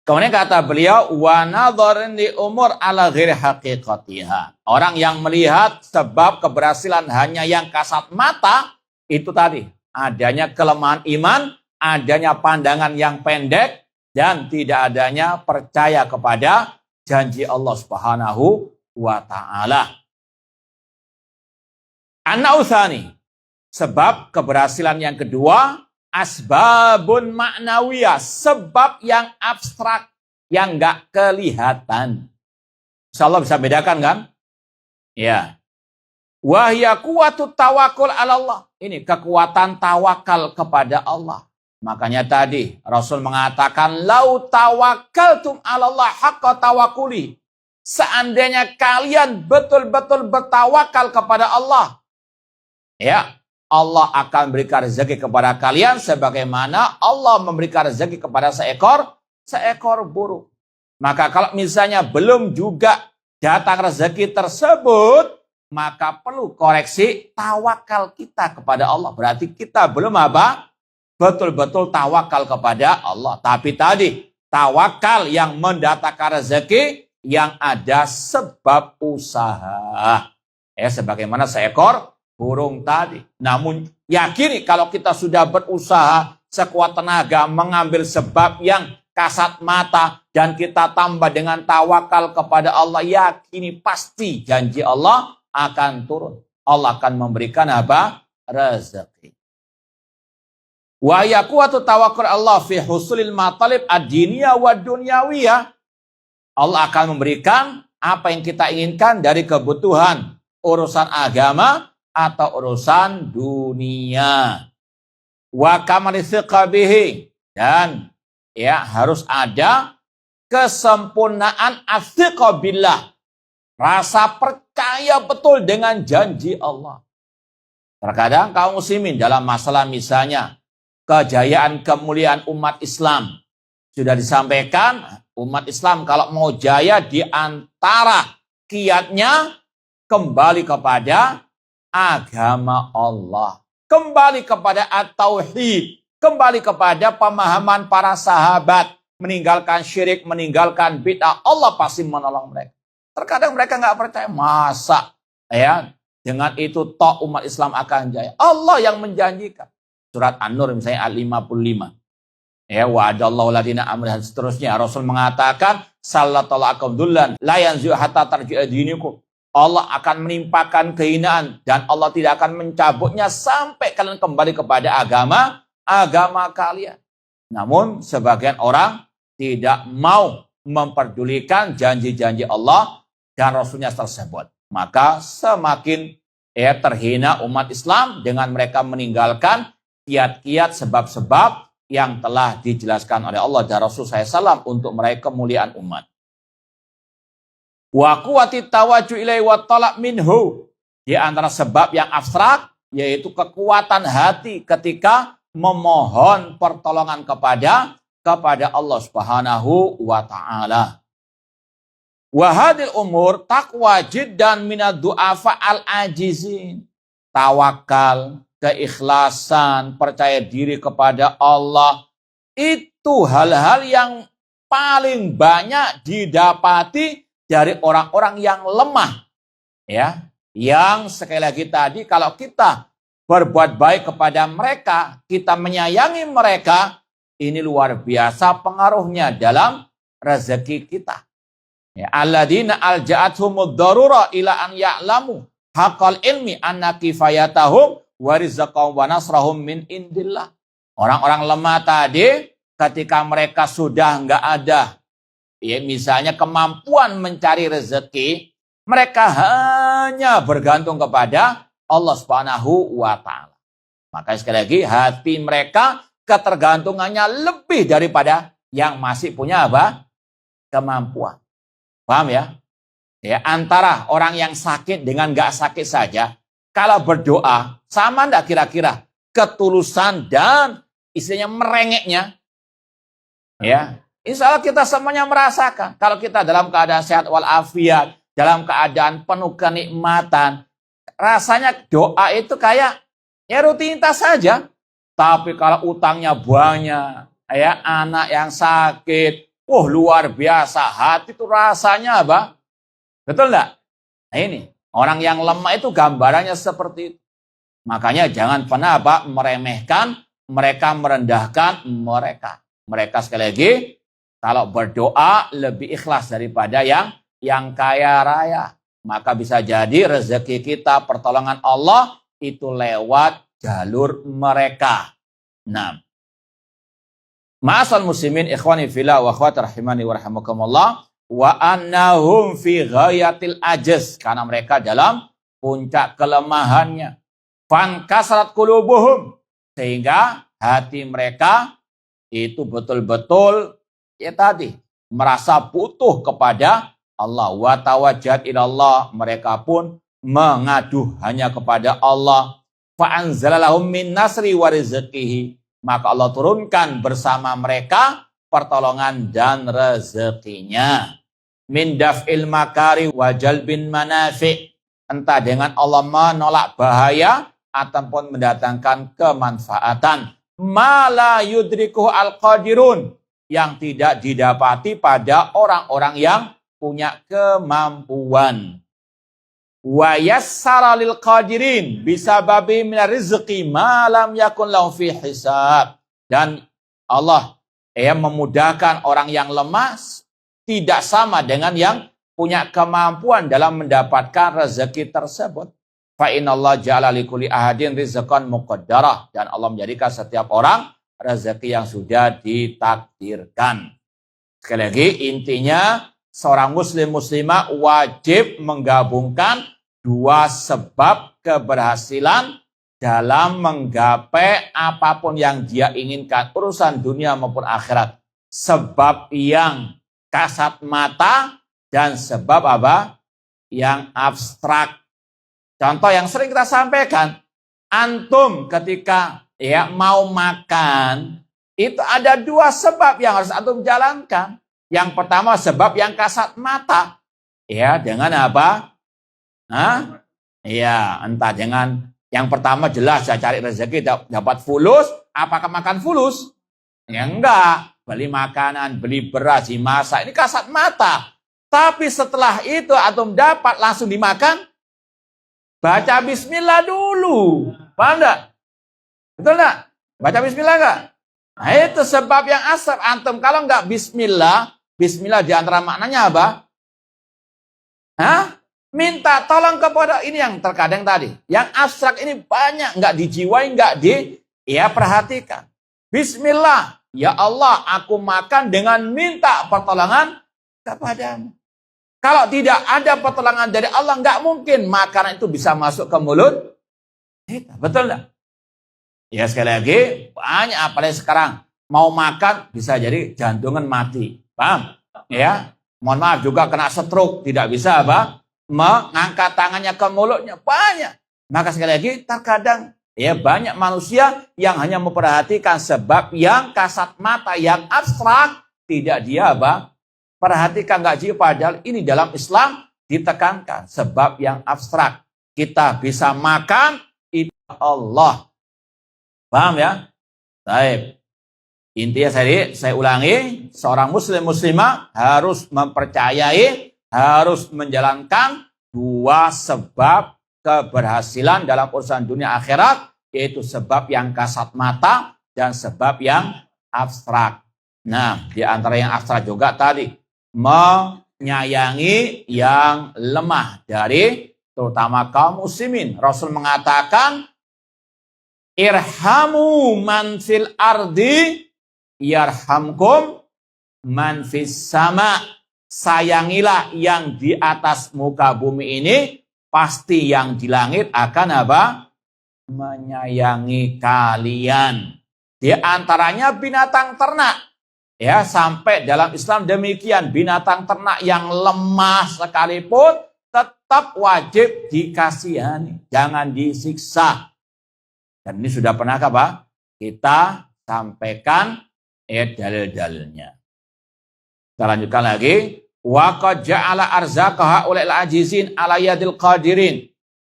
Kemudian kata beliau, wa nadharin li umur ala ghairi haqiqatiha. Orang yang melihat sebab keberhasilan hanya yang kasat mata, itu tadi adanya kelemahan iman, adanya pandangan yang pendek, dan tidak adanya percaya kepada janji Allah Subhanahu wa ta'ala. An-Nautsani, sebab keberhasilan yang kedua, asbabun ma'nawiyah, sebab yang abstrak, yang nggak kelihatan. Insyaallah bisa bedakan kan? Ya. Wahya kuwatut tawakul 'ala Allah. Ini kekuatan tawakal kepada Allah. Makanya tadi Rasul mengatakan lau tawakkaltum 'ala Allah haqqa tawakkuli. Seandainya kalian betul-betul bertawakal kepada Allah, ya, Allah akan berikan rezeki kepada kalian sebagaimana Allah memberikan rezeki kepada seekor burung. Maka kalau misalnya belum juga datang rezeki tersebut, maka perlu koreksi tawakal kita kepada Allah. Berarti kita belum apa? Betul-betul tawakal kepada Allah. Tapi tadi, tawakal yang mendatangkan rezeki, yang ada sebab usaha. Sebagaimana seekor burung tadi. Namun yakini kalau kita sudah berusaha sekuat tenaga mengambil sebab yang kasat mata dan kita tambah dengan tawakal kepada Allah, yakini pasti janji Allah akan turun. Allah akan memberikan apa? Rezeki. Wa yaqutu tawakkul Allah fi husulil matalib ad-diniyah wa dunyawiyah. Allah akan memberikan apa yang kita inginkan dari kebutuhan urusan agama atau urusan dunia. Wa kamalisiqa bihi, dan ya harus ada kesempurnaan as-siqa billah, rasa percaya betul dengan janji Allah. Terkadang kaum muslimin dalam masalah misalnya kejayaan kemuliaan umat Islam sudah disampaikan, umat Islam kalau mau jaya di antara kiatnya kembali kepada agama Allah, kembali kepada at-tauhid, kembali kepada pemahaman para sahabat, meninggalkan syirik, meninggalkan bid'ah, Allah pasti menolong mereka. Terkadang mereka nggak percaya, masa ya dengan itu toh umat Islam akan jaya. Allah yang menjanjikan. Surat An-Nur misalnya ayat 55. Ya, wa'adallahu ladina amanu dan seterusnya. Rasul mengatakan, sallallahu akamdullan la yanzu hatta tarji'a dinikum. Allah akan menimpakan kehinaan dan Allah tidak akan mencabutnya sampai kalian kembali kepada agama kalian. Namun sebagian orang tidak mau memperdulikan janji-janji Allah dan Rasulnya tersebut. Maka semakin terhina umat Islam dengan mereka meninggalkan kiat-kiat sebab-sebab yang telah dijelaskan oleh Allah dan Rasul SAW untuk meraih kemuliaan umat. Wa quwwati tawajjuh ilaihi wa talab minhu. Di antara sebab yang abstrak yaitu kekuatan hati ketika memohon pertolongan kepada Allah Subhanahu wa taala. Wa hadil umur taqwa jiddan minad du'afa al-ajizin. Tawakal, keikhlasan, percaya diri kepada Allah, itu hal-hal yang paling banyak didapati dari orang-orang yang lemah. Ya, yang sekali lagi tadi kalau kita berbuat baik kepada mereka, kita menyayangi mereka, ini luar biasa pengaruhnya dalam rezeki kita. Ya, alladzina alja'athumud darura ila an ya'lamu haqqal ilmi anna kifayatahum wa rizqahum wa nasrahum min indillah. Orang-orang lemah tadi ketika mereka sudah enggak ada ya misalnya kemampuan mencari rezeki, mereka hanya bergantung kepada Allah Subhanahu wa taala. Maka sekali lagi hati mereka ketergantungannya lebih daripada yang masih punya apa? Kemampuan. Paham ya? Ya, antara orang yang sakit dengan enggak sakit saja, kalau berdoa sama enggak kira-kira ketulusan dan istilahnya merengeknya? Ya, insya Allah kita semuanya merasakan. Kalau kita dalam keadaan sehat walafiat, dalam keadaan penuh kenikmatan, rasanya doa itu kayak ya rutinitas saja. Tapi kalau utangnya banyak, ya anak yang sakit, luar biasa, hati itu rasanya apa? Betul enggak? Nah ini, orang yang lemah itu gambarannya seperti itu. Makanya jangan pernah meremehkan mereka, merendahkan mereka. Mereka sekali lagi Kalau berdoa lebih ikhlas daripada yang kaya raya. Maka bisa jadi rezeki kita, pertolongan Allah itu lewat jalur mereka. Nah, ma'asal muslimin ikhwani fillah wa akhwat rahimani wa rahimakumullah, wa annahum fi ghayatil ajaz, karena mereka dalam puncak kelemahannya. Fan kasrat qulubuhum, sehingga hati mereka itu betul-betul ya tadi merasa butuh kepada Allah. Wa tawajjat ilallah, mereka pun mengadu hanya kepada Allah. Fa anzalalahum min nasri wa rizqihi, maka Allah turunkan bersama mereka pertolongan dan rezekinya. Min daf'il makari wa jalbin manafi', entah dengan Allah menolak bahaya ataupun mendatangkan kemanfaatan. Ma la yudrikuhu al-qadirun, yang tidak didapati pada orang-orang yang punya kemampuan. Wa yassara lil qadirin bisababi minar rizqi ma lam yakun lahum fi hisab. Dan Allah memudahkan orang yang lemah tidak sama dengan yang punya kemampuan dalam mendapatkan rezeki tersebut. Fa innallaha ja'ala likulli ahadin rizqan muqaddarah, dan Allah menjadikan setiap orang rezeki yang sudah ditakdirkan. Sekali lagi intinya, seorang muslim muslimah wajib menggabungkan dua sebab keberhasilan dalam menggapai apapun yang dia inginkan, urusan dunia maupun akhirat. Sebab yang kasat mata dan sebab apa? Yang abstrak. Contoh yang sering kita sampaikan, antum ketika mau makan, itu ada dua sebab yang harus antum jalankan. Yang pertama sebab yang kasat mata. Dengan apa? Entah dengan yang pertama jelas saya cari rezeki dapat fulus, apakah makan fulus? Ya enggak, beli makanan, beli beras, dimasak, ini kasat mata. Tapi setelah itu antum dapat langsung dimakan, baca bismillah dulu. Paham enggak? Betul enggak? Baca bismillah enggak? Nah, itu sebab yang asal antum. Kalau enggak bismillah, bismillah di antara maknanya apa? Minta tolong kepada, ini yang terkadang tadi. Yang abstrak ini banyak, enggak dijiwai, enggak perhatikan. Bismillah, ya Allah, aku makan dengan minta pertolongan kepadamu. Kalau tidak ada pertolongan dari Allah, enggak mungkin makanan itu bisa masuk ke mulut kita. Betul enggak? Ya sekali lagi, banyak apalagi sekarang mau makan bisa jadi jantungan mati. Paham? Ya, mohon maaf juga kena stroke, tidak bisa mengangkat tangannya ke mulutnya, banyak. Maka sekali lagi terkadang banyak manusia yang hanya memperhatikan sebab yang kasat mata, yang abstrak, tidak dia perhatikan, enggak jiwa. Padahal ini dalam Islam ditekankan sebab yang abstrak. Kita bisa makan itu Allah. Paham ya? Baik. Intinya saya ulangi, seorang muslim muslimah harus mempercayai, harus menjalankan dua sebab keberhasilan dalam urusan dunia akhirat, yaitu sebab yang kasat mata dan sebab yang abstrak. Nah, di antara yang abstrak juga tadi, menyayangi yang lemah dari terutama kaum muslimin. Rasul mengatakan, irhamu man fil ardi yarhamkum man fis sama. Sayangilah yang di atas muka bumi ini, pasti yang di langit akan menyayangi kalian. Di antaranya binatang ternak. Sampai dalam Islam demikian, binatang ternak yang lemah sekalipun tetap wajib dikasihani, jangan disiksa. Dan ini sudah pernah kita sampaikan dalil-dalilnya. Kita lanjutkan lagi. Wa qad ja'ala arzaqaha ulil ajizin ala yadil qadirin.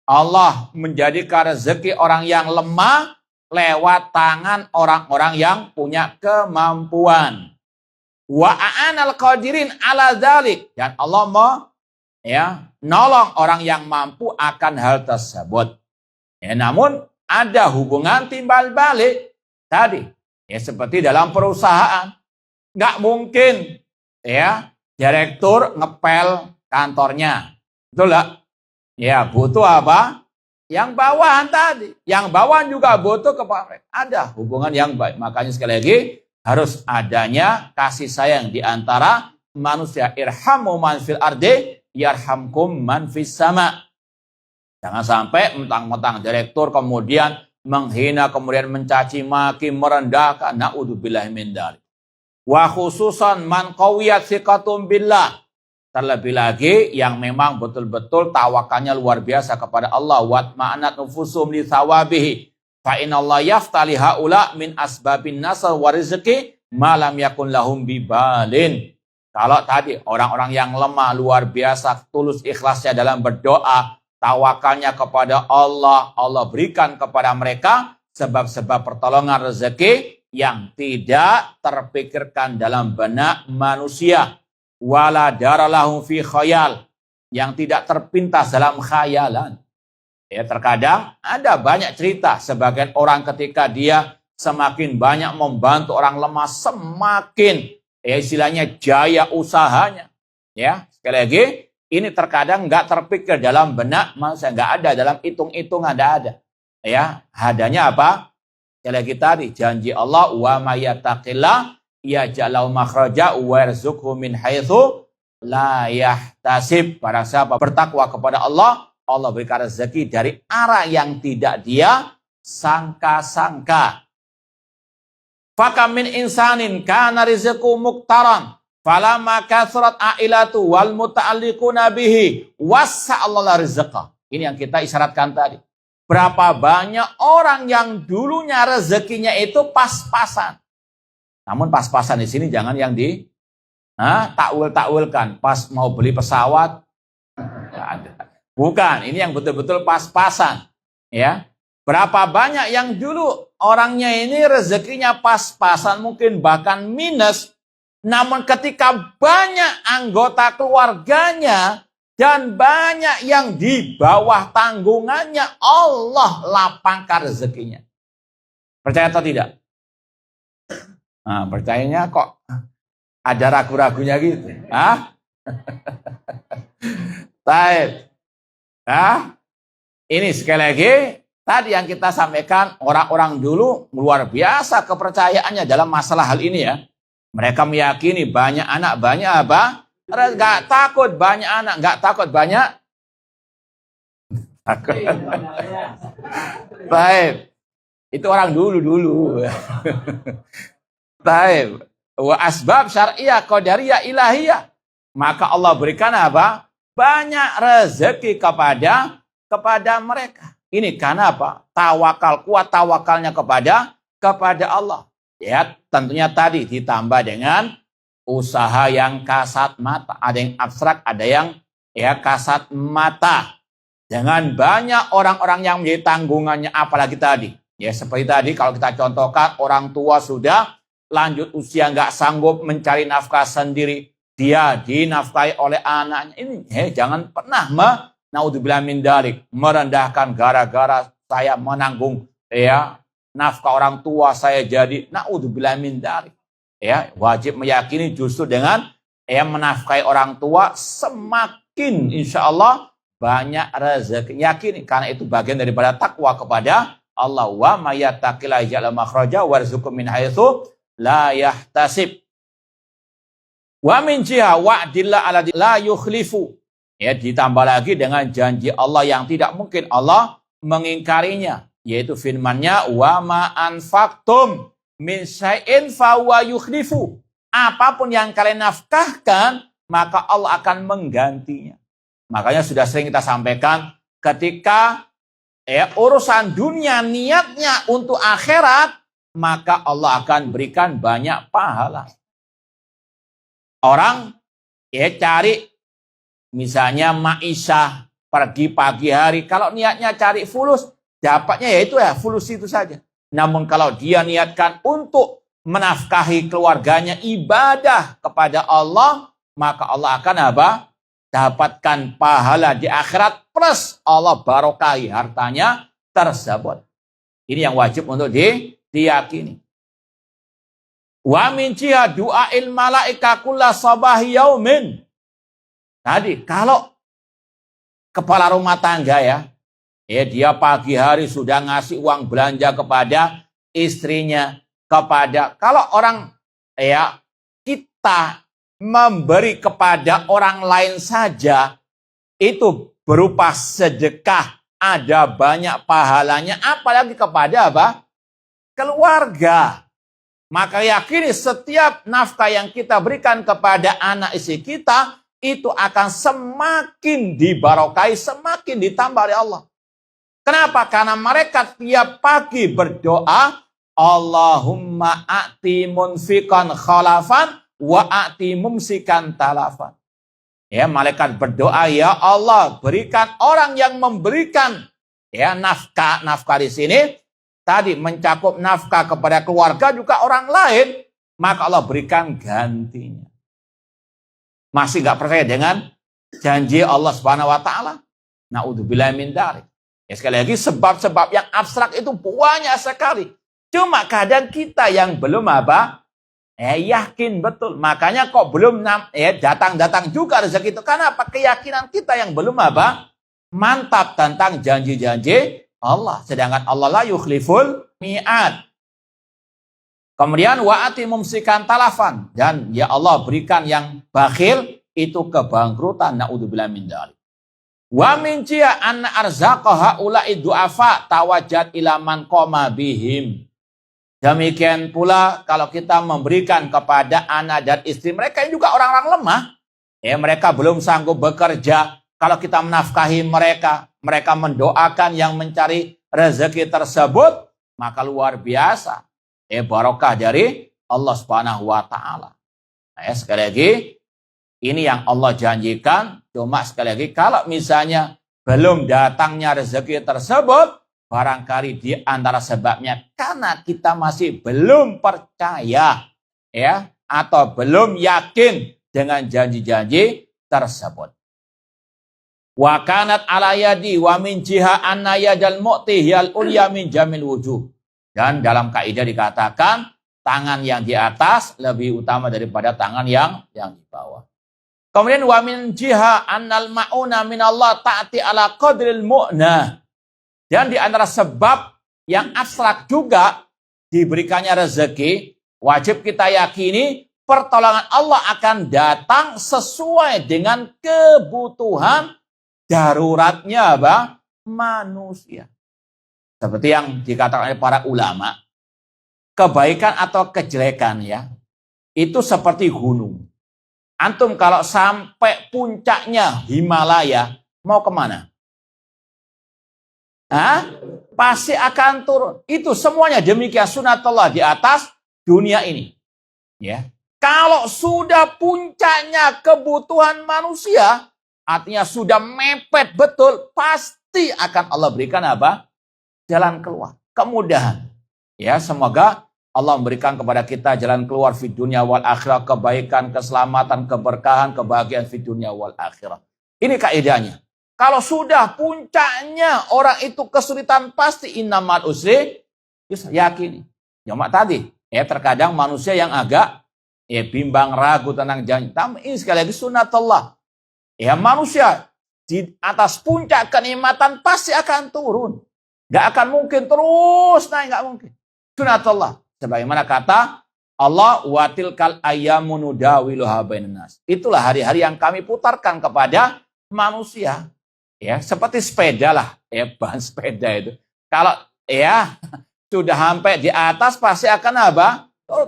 Allah menjadikan rezeki orang yang lemah lewat tangan orang-orang yang punya kemampuan. Wa a'anal qadirin ala dzalik, dan Allah nolong orang yang mampu akan hal tersebut. Namun ada hubungan timbal balik tadi. Seperti dalam perusahaan. Nggak mungkin ya direktur ngepel kantornya. Betul nggak? Ya butuh apa? Yang bawahan tadi. Yang bawahan juga butuh kepada mereka. Ada hubungan yang baik. Makanya sekali lagi harus adanya kasih sayang di antara manusia. Irhamu man fil ardi yarhamkum man fis sama. Jangan sampai mentang-mentang direktur kemudian menghina, kemudian mencaci maki, merendahkan. Na'udzubillahi min dzalik. Wa khususan man qawiyat thiqatum billah. Terlebih lagi yang memang betul-betul tawakalnya luar biasa kepada Allah. Wat ma'anat nufusum li thawabihi. Fa innallaha yaftali haula min asbabin nasr wa rizqi ma lam yakun lahum bibalin. Kalau tadi orang-orang yang lemah luar biasa tulus ikhlasnya dalam berdoa, tawakalnya kepada Allah, Allah berikan kepada mereka sebab-sebab pertolongan rezeki yang tidak terpikirkan dalam benak manusia. Wala daralahum fi khayal, yang tidak terpintas dalam khayalan. Ya, terkadang ada banyak cerita sebagian orang ketika dia semakin banyak membantu orang lemah, semakin istilahnya jaya usahanya. Ya, sekali lagi ini terkadang nggak terpikir dalam benak manusia, nggak ada dalam hitung-hitungan, nggak ada. Ya, adanya apa? Sekali lagi tadi janji Allah, wa may yattaqillah yaj'al makhraja wa yarzuqhu min haitsu la yahtasib. Barang siapa bertakwa kepada Allah, Allah berikan rezeki dari arah yang tidak dia sangka-sangka. Fakam min insanin kana rizqu muqtaran falamma kasrat ailatu wal muta'alliquna bihi wassa Allah rizqa. Ini yang kita isyaratkan tadi. Berapa banyak orang yang dulunya rezekinya itu pas-pasan. Namun pas-pasan di sini jangan yang di takwil-takwilkan. Pas mau beli pesawat, bukan. Ini yang betul-betul pas-pasan. Ya, berapa banyak yang dulu orangnya ini rezekinya pas-pasan, mungkin bahkan minus. Namun ketika banyak anggota keluarganya dan banyak yang di bawah tanggungannya, Allah lapangkan rezekinya. Percaya atau tidak? Nah, percayanya kok ada ragu-ragunya gitu. Baik. Ini sekali lagi tadi yang kita sampaikan, orang-orang dulu luar biasa kepercayaannya dalam masalah hal ini ya. Mereka meyakini banyak anak banyak apa? Enggak takut banyak anak, enggak takut banyak takut. Baik. Itu orang dulu. Baik. Wa asbab syar'iyah qadariyah ilahiyah. Maka Allah berikan apa? Banyak rezeki kepada mereka. Ini karena apa? Tawakal, kuat tawakalnya kepada Allah. Ya, tentunya tadi ditambah dengan usaha yang kasat mata. Ada yang abstrak, ada yang kasat mata. Dengan banyak orang-orang yang menjadi tanggungannya, apalagi tadi. Ya, seperti tadi kalau kita contohkan, orang tua sudah lanjut usia, nggak sanggup mencari nafkah sendiri. Dia dinafkahi oleh anaknya. Ini jangan pernah naudzubillah min dzalik, merendahkan gara-gara saya menanggung nafkah orang tua saya jadi naudzubillah min dzalik. Ya, wajib meyakini justru dengan menafkahi orang tua semakin insya Allah banyak rezeki. Yakini karena itu bagian daripada takwa kepada Allah. Wa may yattaqillaha yaj'al makhraja warzuqhu min haitsu la yahtasib. Wa min jiha wa'dillah alladzi la yukhlifu. Ya, ditambah lagi dengan janji Allah yang tidak mungkin Allah mengingkarinya, yaitu firman-Nya wa ma anfaqtum min syai'in fa huwa yukhlifu. Apapun yang kalian nafkahkan, maka Allah akan menggantinya. Makanya sudah sering kita sampaikan, ketika urusan dunia niatnya untuk akhirat, maka Allah akan berikan banyak pahala. Orang cari misalnya ma'isyah, pergi pagi hari, kalau niatnya cari fulus, dapatnya fulus itu saja. Namun kalau dia niatkan untuk menafkahi keluarganya, ibadah kepada Allah, maka Allah akan apa? Dapatkan pahala di akhirat, plus Allah barokahi hartanya tersebut. Ini yang wajib untuk diyakini. Wa min jihad du'ail malaika kulla sabahi yaumin. Tadi kalau kepala rumah tangga ya dia pagi hari sudah ngasih uang belanja kepada istrinya, kalau orang kita memberi kepada orang lain saja itu berupa sedekah, ada banyak pahalanya, apalagi kepada keluarga. Maka yakini setiap nafkah yang kita berikan kepada anak istri kita itu akan semakin dibarokai, semakin ditambah oleh Allah. Kenapa? Karena mereka tiap pagi berdoa, Allahumma a'ti munfiqan khalafan wa a'ti mumsikan talafan. Malaikat berdoa, ya Allah, berikan orang yang memberikan nafkah di sini tadi mencakup nafkah kepada keluarga juga orang lain, maka Allah berikan gantinya. Masih nggak percaya dengan janji Allah Subhanahu wa taala? Naudzubillahi min dzalik. Sekali lagi sebab-sebab yang abstrak itu banyak sekali. Cuma kadang kita yang belum yakin betul. Makanya kok belum datang-datang juga rezeki itu. Karena keyakinan kita yang belum mantap tentang janji-janji Allah. Sedangkan Allah la yukhliful mi'ad. Kemudian wa'ati mumsikan talafan. Dan ya Allah berikan yang bakhil itu kebangkrutan. Na'udzubillah min dzalik. Wa min ji'a anna arzaqaha ula'i du'afa tawajjat ila man qama bihim. Demikian pula kalau kita memberikan kepada anak dan istri mereka yang juga orang-orang lemah. Mereka belum sanggup bekerja. Kalau kita menafkahi mereka, mereka mendoakan yang mencari rezeki tersebut, maka luar biasa. Barokah dari Allah Subhanahu wa taala. Sekali lagi, ini yang Allah janjikan. Cuma sekali lagi, kalau misalnya belum datangnya rezeki tersebut, barangkali di antara sebabnya karena kita masih belum percaya atau belum yakin dengan janji-janji tersebut. Wa kanat ala yadi wa min jiha anna yadal mu'ti hiyal ulya min jamil wujuh. Dan dalam kaidah dikatakan tangan yang di atas lebih utama daripada tangan yang di bawah. Kemudian wa min jiha annal ma'una min Allah ta'ti ala qadril mu'nah. Dan di antara sebab yang abstrak juga diberikannya rezeki, wajib kita yakini pertolongan Allah akan datang sesuai dengan kebutuhan daruratnya manusia. Seperti yang dikatakan oleh para ulama, kebaikan atau kejelekan itu seperti gunung. Antum kalau sampai puncaknya Himalaya, mau kemana? Pasti akan turun. Itu semuanya demikian sunatullah di atas dunia ini. Kalau sudah puncaknya kebutuhan manusia, artinya sudah mepet betul, pasti akan Allah berikan jalan keluar, kemudahan. Semoga Allah memberikan kepada kita jalan keluar di dunia wal akhirah, kebaikan, keselamatan, keberkahan, kebahagiaan di dunia wal akhirah. Ini kaidahnya. Kalau sudah puncaknya orang itu kesulitan, pasti innamal usri yakini. Cuma tadi, terkadang manusia yang agak bimbang ragu tentang janji. Tapi ini sekali lagi sunatullah. Manusia di atas puncak kenikmatan pasti akan turun. Gak akan mungkin terus naik, gak mungkin. Sunatullah. Sebagaimana kata Allah, watilkal ayyamu nudawiluha bainan nas. Itulah hari-hari yang kami putarkan kepada manusia. Seperti sepeda lah, bahan sepeda itu. Kalau sudah sampai di atas pasti akan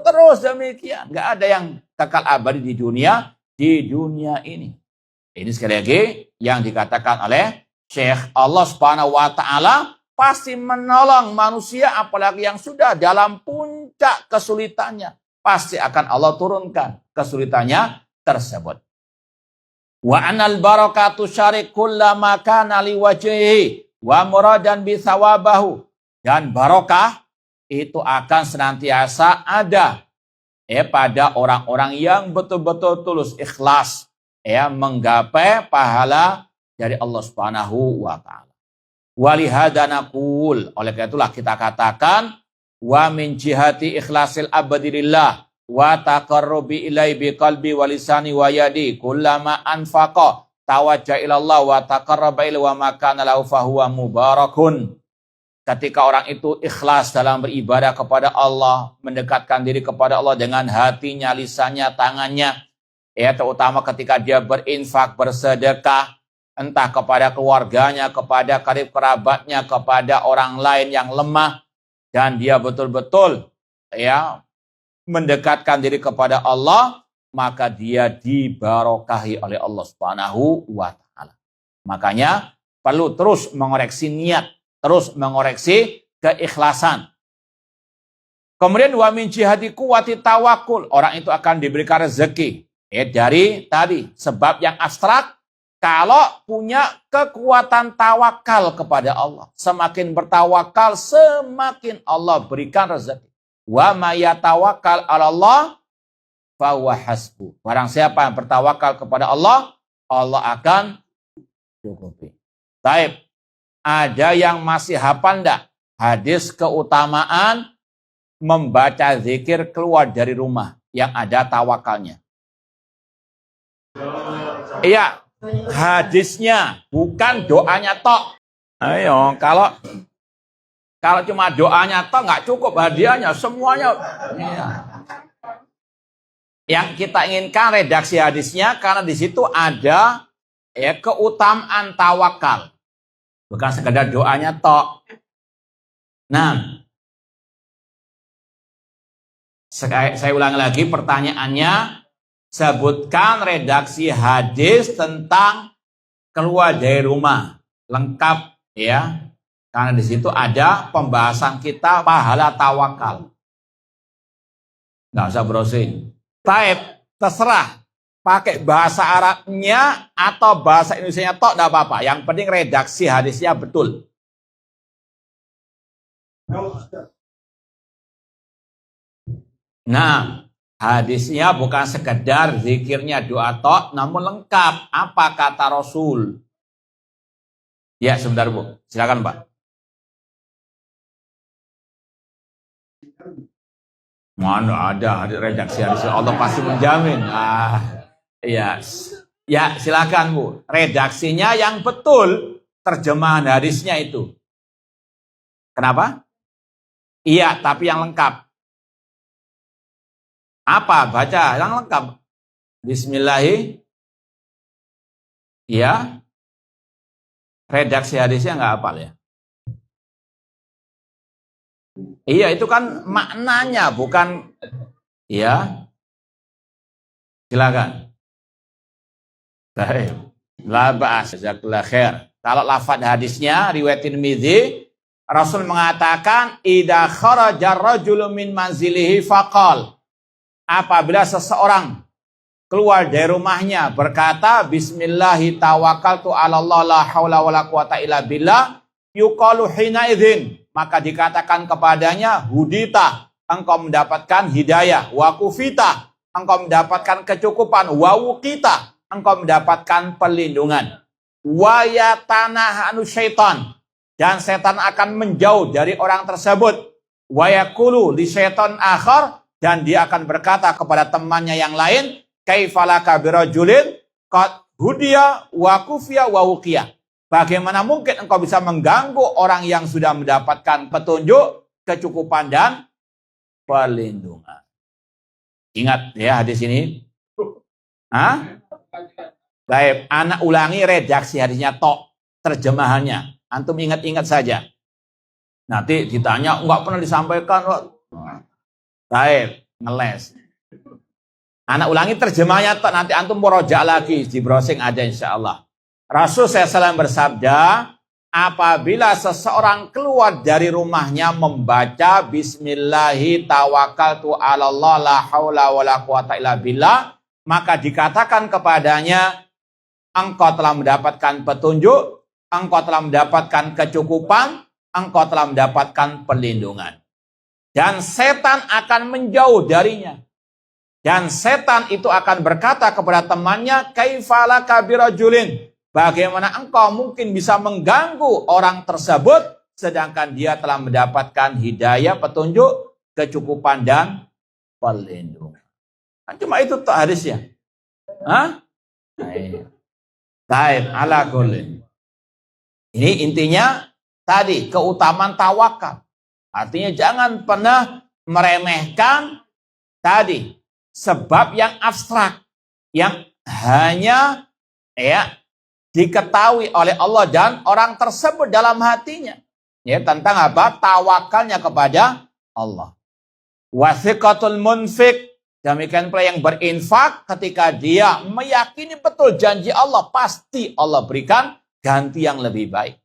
terus demikian. Gak ada yang kekal abadi di dunia ini. Ini sekali lagi yang dikatakan oleh Syekh, Allah Subhanahu wa taala pasti menolong manusia, apalagi yang sudah dalam puncak kesulitannya. Pasti akan Allah turunkan kesulitannya tersebut. Wa anal barakatu syarik kullama kana liwajhihi wa muradan bi thawabahu. Dan barokah itu akan senantiasa ada pada orang-orang yang betul-betul tulus ikhlas menggapai pahala dari Allah Subhanahu wa taala. Walihada naqul, oleh karena itulah kita katakan wa min jihati ikhlasil abadillah, wa taqarrubi ilai bi qalbi wa lisani wa yadi kullama anfaqa tawajja ilallah wa taqarraba ilaihi wa ma kana lahu fahuwa mubarakun. Ketika orang itu ikhlas dalam beribadah kepada Allah, mendekatkan diri kepada Allah dengan hatinya, lisannya, tangannya, ya terutama ketika dia berinfak, bersedekah, entah kepada keluarganya, kepada karib kerabatnya, kepada orang lain yang lemah, dan dia betul-betul ya mendekatkan diri kepada Allah, maka dia dibarokahi oleh Allah Subhanahu wa taala. Makanya perlu terus mengoreksi niat, terus mengoreksi keikhlasan. Kemudian wa min jihati quwwati tawakkul, orang itu akan diberikan rezeki. Dari tadi sebab yang abstrak, kalau punya kekuatan tawakal kepada Allah, semakin bertawakal semakin Allah berikan rezeki. Wa may yatawakkal 'ala Allah fa huwa hasbuh. Barang siapa yang bertawakal kepada Allah, Allah akan cukupi. Baik. Ada yang masih hafal enggak hadis keutamaan membaca zikir keluar dari rumah yang ada tawakalnya? Iya, hadisnya, bukan doanya tok. Ayo, kalau cuma doanya tok nggak cukup, hadiahnya semuanya. Iya. Yang kita inginkan redaksi hadisnya karena di situ ada ya keutamaan tawakal. Bukan sekedar doanya tok. Nah, saya ulangi lagi pertanyaannya. Sebutkan redaksi hadis tentang keluar dari rumah. Lengkap ya. Karena di situ ada pembahasan kita pahala tawakal. Nggak usah browsing. Taib, terserah. Pakai bahasa Arabnya atau bahasa Indonesianya tok enggak apa-apa. Yang penting redaksi hadisnya betul. Nah, hadisnya bukan sekedar zikirnya doa tok, namun lengkap. Apa kata Rasul? Ya, sebentar Bu. Silakan Pak. Mana ada redaksi hadis, Allah pasti menjamin. Iya, ya silakan Bu. Redaksinya yang betul, terjemahan hadisnya itu. Kenapa? Iya, tapi yang lengkap. Apa? Baca yang lengkap. Bismillahirrahmanirrahim. Iya. Redaksi hadisnya nggak hafal ya? Iya, itu kan maknanya, bukan. Iya. Silakan. Baik. La ba'as, jazakallahu khair. Kalau lafaz hadisnya riwayat Tirmidzi, Rasul mengatakan idza kharaja rajulu min manzilihi faqal. Apabila seseorang keluar dari rumahnya berkata bismillahi tawakkaltu 'ala Allah la haula wala quwata illa billah, yuqalu hina idzin, maka dikatakan kepadanya hudita, engkau mendapatkan hidayah, wa kufita, engkau mendapatkan kecukupan, wa wuqita, engkau mendapatkan perlindungan. Wa yatanahanu syaitan, dan setan akan menjauh dari orang tersebut. Wa yaqulu li syaitan akhar, dan dia akan berkata kepada temannya yang lain, kaifalaka birajulin qad hudiya wa kufiya wa wuqiya. Bagaimana mungkin engkau bisa mengganggu orang yang sudah mendapatkan petunjuk, kecukupan dan perlindungan. Ingat ya hadis ini. Hah? Baik, anak ulangi redaksi hadisnya tok, terjemahannya. Antum ingat-ingat saja. Nanti ditanya, enggak pernah disampaikan. Baik, ngeles. Anak ulangi terjemahnya tok, nanti antum merojak lagi di browsing ada insyaallah. Rasul SAW bersabda, apabila seseorang keluar dari rumahnya membaca bismillahi tawakkaltu 'ala Allah la haula wala quwata illa billah, maka dikatakan kepadanya, engkau telah mendapatkan petunjuk, engkau telah mendapatkan kecukupan, engkau telah mendapatkan perlindungan. Dan setan akan menjauh darinya. Dan setan itu akan berkata kepada temannya, kaifalaka birajulin, bagaimana engkau mungkin bisa mengganggu orang tersebut, sedangkan dia telah mendapatkan hidayah, petunjuk, kecukupan dan perlindungan. Kan cuma itu tuh hadisnya. Hah? Baik, ala kulli. Ini intinya tadi keutamaan tawakal. Artinya jangan pernah meremehkan tadi sebab yang abstrak yang hanya diketahui oleh Allah dan orang tersebut dalam hatinya. Ya, tentang apa? Tawakalnya kepada Allah. Wasiqatul munfik, demikian pula yang berinfak ketika dia meyakini betul janji Allah, pasti Allah berikan ganti yang lebih baik.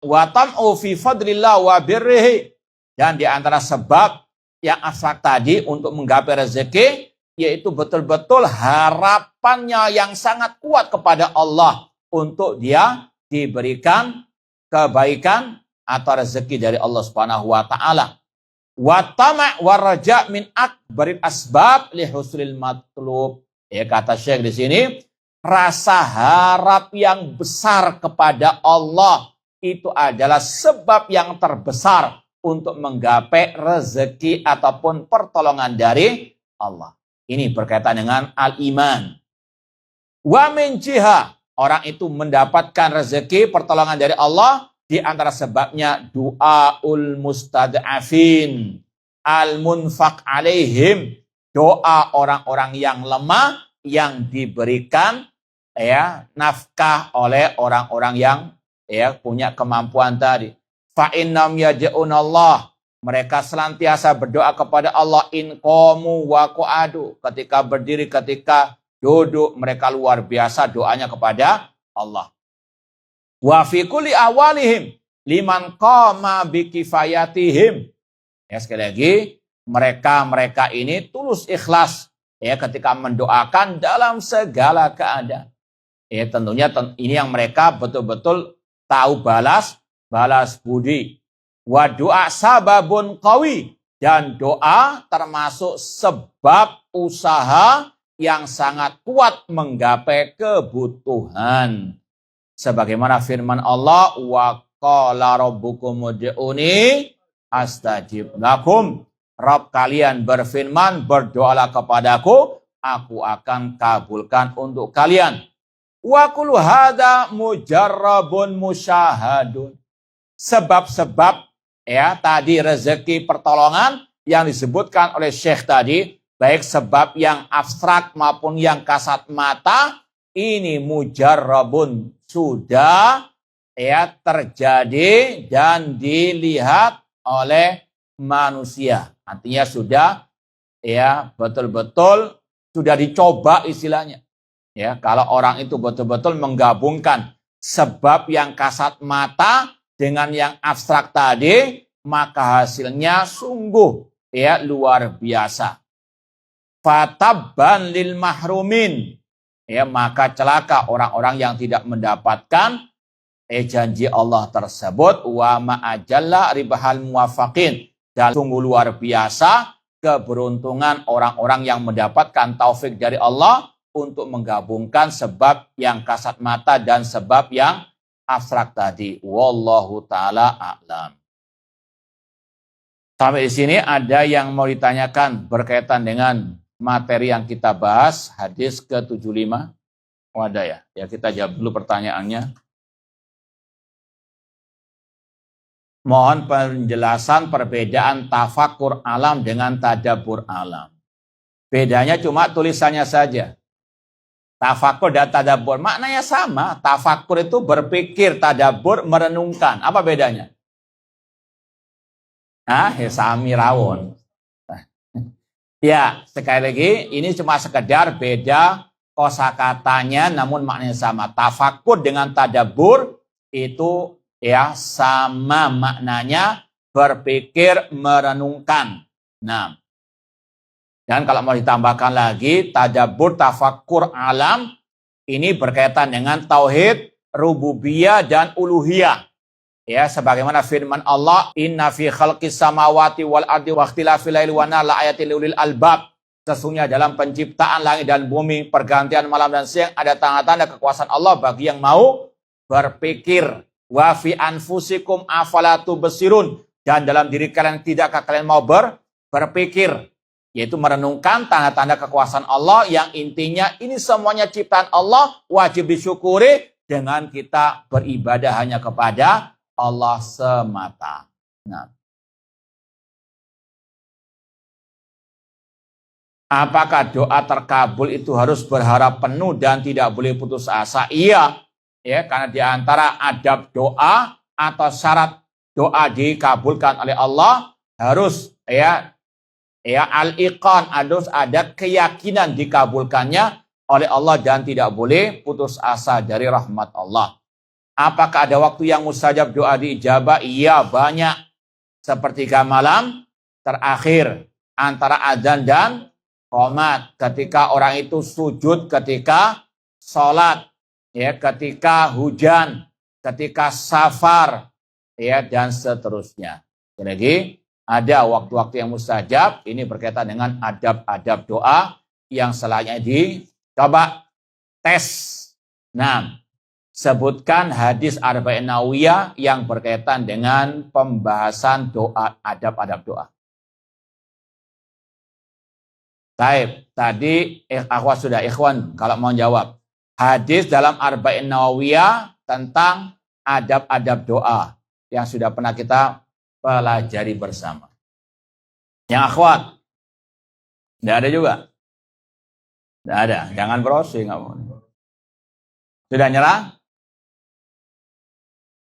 Wa tam'u fi fadlillah wa birrihi, dan di antara sebab yang abstrak tadi untuk menggapai rezeki yaitu betul-betul harapannya yang sangat kuat kepada Allah untuk dia diberikan kebaikan atau rezeki dari Allah Subhanahu wa taala. Wa tama' wa raja' min akbaril asbab li husnil matlub. Ya, kata Syekh di sini, rasa harap yang besar kepada Allah itu adalah sebab yang terbesar untuk menggapai rezeki ataupun pertolongan dari Allah. Ini berkaitan dengan al-iman. Wa min jiha, orang itu mendapatkan rezeki pertolongan dari Allah, di antara sebabnya du'aul mustad'afin al-munfaq alaihim, doa orang-orang yang lemah yang diberikan nafkah oleh orang-orang yang punya kemampuan tadi. Fa innam yaj'unallah, mereka senantiasa berdoa kepada Allah in qamu wa qu'adu, ketika berdiri, ketika duduk, mereka luar biasa doanya kepada Allah. Wa fi kulli awalihim liman qama bi kifayatihim. Ya, sekali lagi, mereka ini tulus ikhlas ketika mendoakan dalam segala keadaan. Tentunya ini yang mereka betul-betul tahu balas budi. Wa doa sababun qawi, dan doa termasuk sebab usaha yang sangat kuat menggapai kebutuhan. Sebagaimana firman Allah, wa qala rabbukum ud'uni astajib lakum. Rabb kalian berfirman, berdoalah kepadaku, aku akan kabulkan untuk kalian. Wa kullu hadza mujarrabun musyahadun. Sebab-sebab tadi rezeki pertolongan yang disebutkan oleh Syekh tadi, baik sebab yang abstrak maupun yang kasat mata, ini mujarrabun, sudah terjadi dan dilihat oleh manusia. Artinya sudah betul-betul sudah dicoba istilahnya. Kalau orang itu betul-betul menggabungkan sebab yang kasat mata dengan yang abstrak tadi, maka hasilnya sungguh luar biasa. Fatabban lil mahrumin, maka celaka orang-orang yang tidak mendapatkan janji Allah tersebut. Wa ma'ajalla ribahal muwafaqin, dan sungguh luar biasa keberuntungan orang-orang yang mendapatkan taufik dari Allah untuk menggabungkan sebab yang kasat mata dan sebab yang abstrak tadi. Wallahu ta'ala a'lam. Sampai di sini ada yang mau ditanyakan berkaitan dengan materi yang kita bahas, hadis ke-75. Oh, ada ya? Ya, kita jawab dulu pertanyaannya. Mohon penjelasan perbedaan tafakur alam dengan tadabbur alam. Bedanya cuma tulisannya saja. Tafakur dan tadabbur maknanya sama. Tafakur itu berpikir, tadabbur merenungkan. Apa bedanya? Sami rawon. Ya, sekali lagi ini cuma sekedar beda kosakatanya namun maknanya sama. Tafakur dengan tadabbur itu sama maknanya, berpikir, merenungkan. Nah, dan kalau mau ditambahkan lagi, tadabbur, tafakur alam ini berkaitan dengan tauhid, rububiyah dan uluhiyah. Sebagaimana firman Allah, inna fi khalqis samawati wal ardi wa ikhtilafil laili wan nahari laayatil liulil albab. Sesungguhnya dalam penciptaan langit dan bumi, pergantian malam dan siang, ada tanda-tanda kekuasaan Allah bagi yang mau berpikir. Wa fi anfusikum afala tubsirun, dan dalam diri kalian tidakkah kalian mau berpikir. yaitu merenungkan tanda-tanda kekuasaan Allah yang intinya ini semuanya ciptaan Allah, wajib disyukuri dengan kita beribadah hanya kepada Allah semata. Nah, apakah doa terkabul itu harus berharap penuh dan tidak boleh putus asa? Iya, ya, karena di antara adab doa atau syarat doa dikabulkan oleh Allah harus al-iqan, harus ada keyakinan dikabulkannya oleh Allah dan tidak boleh putus asa dari rahmat Allah. Apakah ada waktu yang mustajab doa diijabah? Iya, banyak. Sepertiga malam terakhir antara azan dan qomat, ketika orang itu sujud, ketika sholat, ya, ketika hujan, ketika safar, ya, dan seterusnya. Jadi ada waktu-waktu yang mustajab. Ini berkaitan dengan adab-adab doa yang selanjutnya dicoba tes. Nah, sebutkan hadis Arba'in Nawawiyah yang berkaitan dengan pembahasan doa, adab-adab doa. Baik, tadi akhwat sudah, ikhwan kalau mau jawab. Hadis dalam Arba'in Nawawiyah tentang adab-adab doa yang sudah pernah kita pelajari bersama. Yang akhwat, tidak ada juga? Tidak ada, jangan browsing. Sudah nyerah?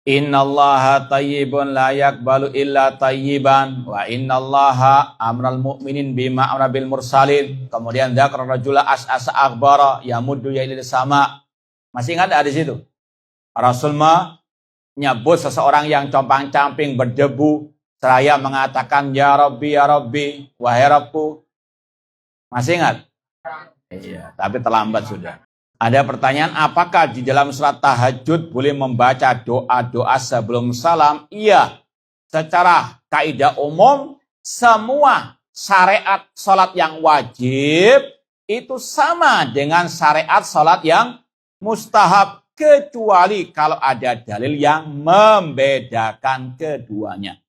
Innallaha tayyibun la yaqbalu illa tayyiban wa innallaha amral mu'minin bima amra bil mursalin. Kemudian dzakara rajula as'asa akhbara yamuddu yailil sama. Masih ingat ada di situ? Rasul menyebut seseorang yang compang-camping berdebu seraya mengatakan ya Rabbi wahai Rabbku. Masih ingat? Iya, tapi terlambat sudah. Ada pertanyaan, apakah di dalam sholat tahajud boleh membaca doa-doa sebelum salam? Iya, secara kaidah umum, semua syariat sholat yang wajib itu sama dengan syariat sholat yang mustahab, kecuali kalau ada dalil yang membedakan keduanya.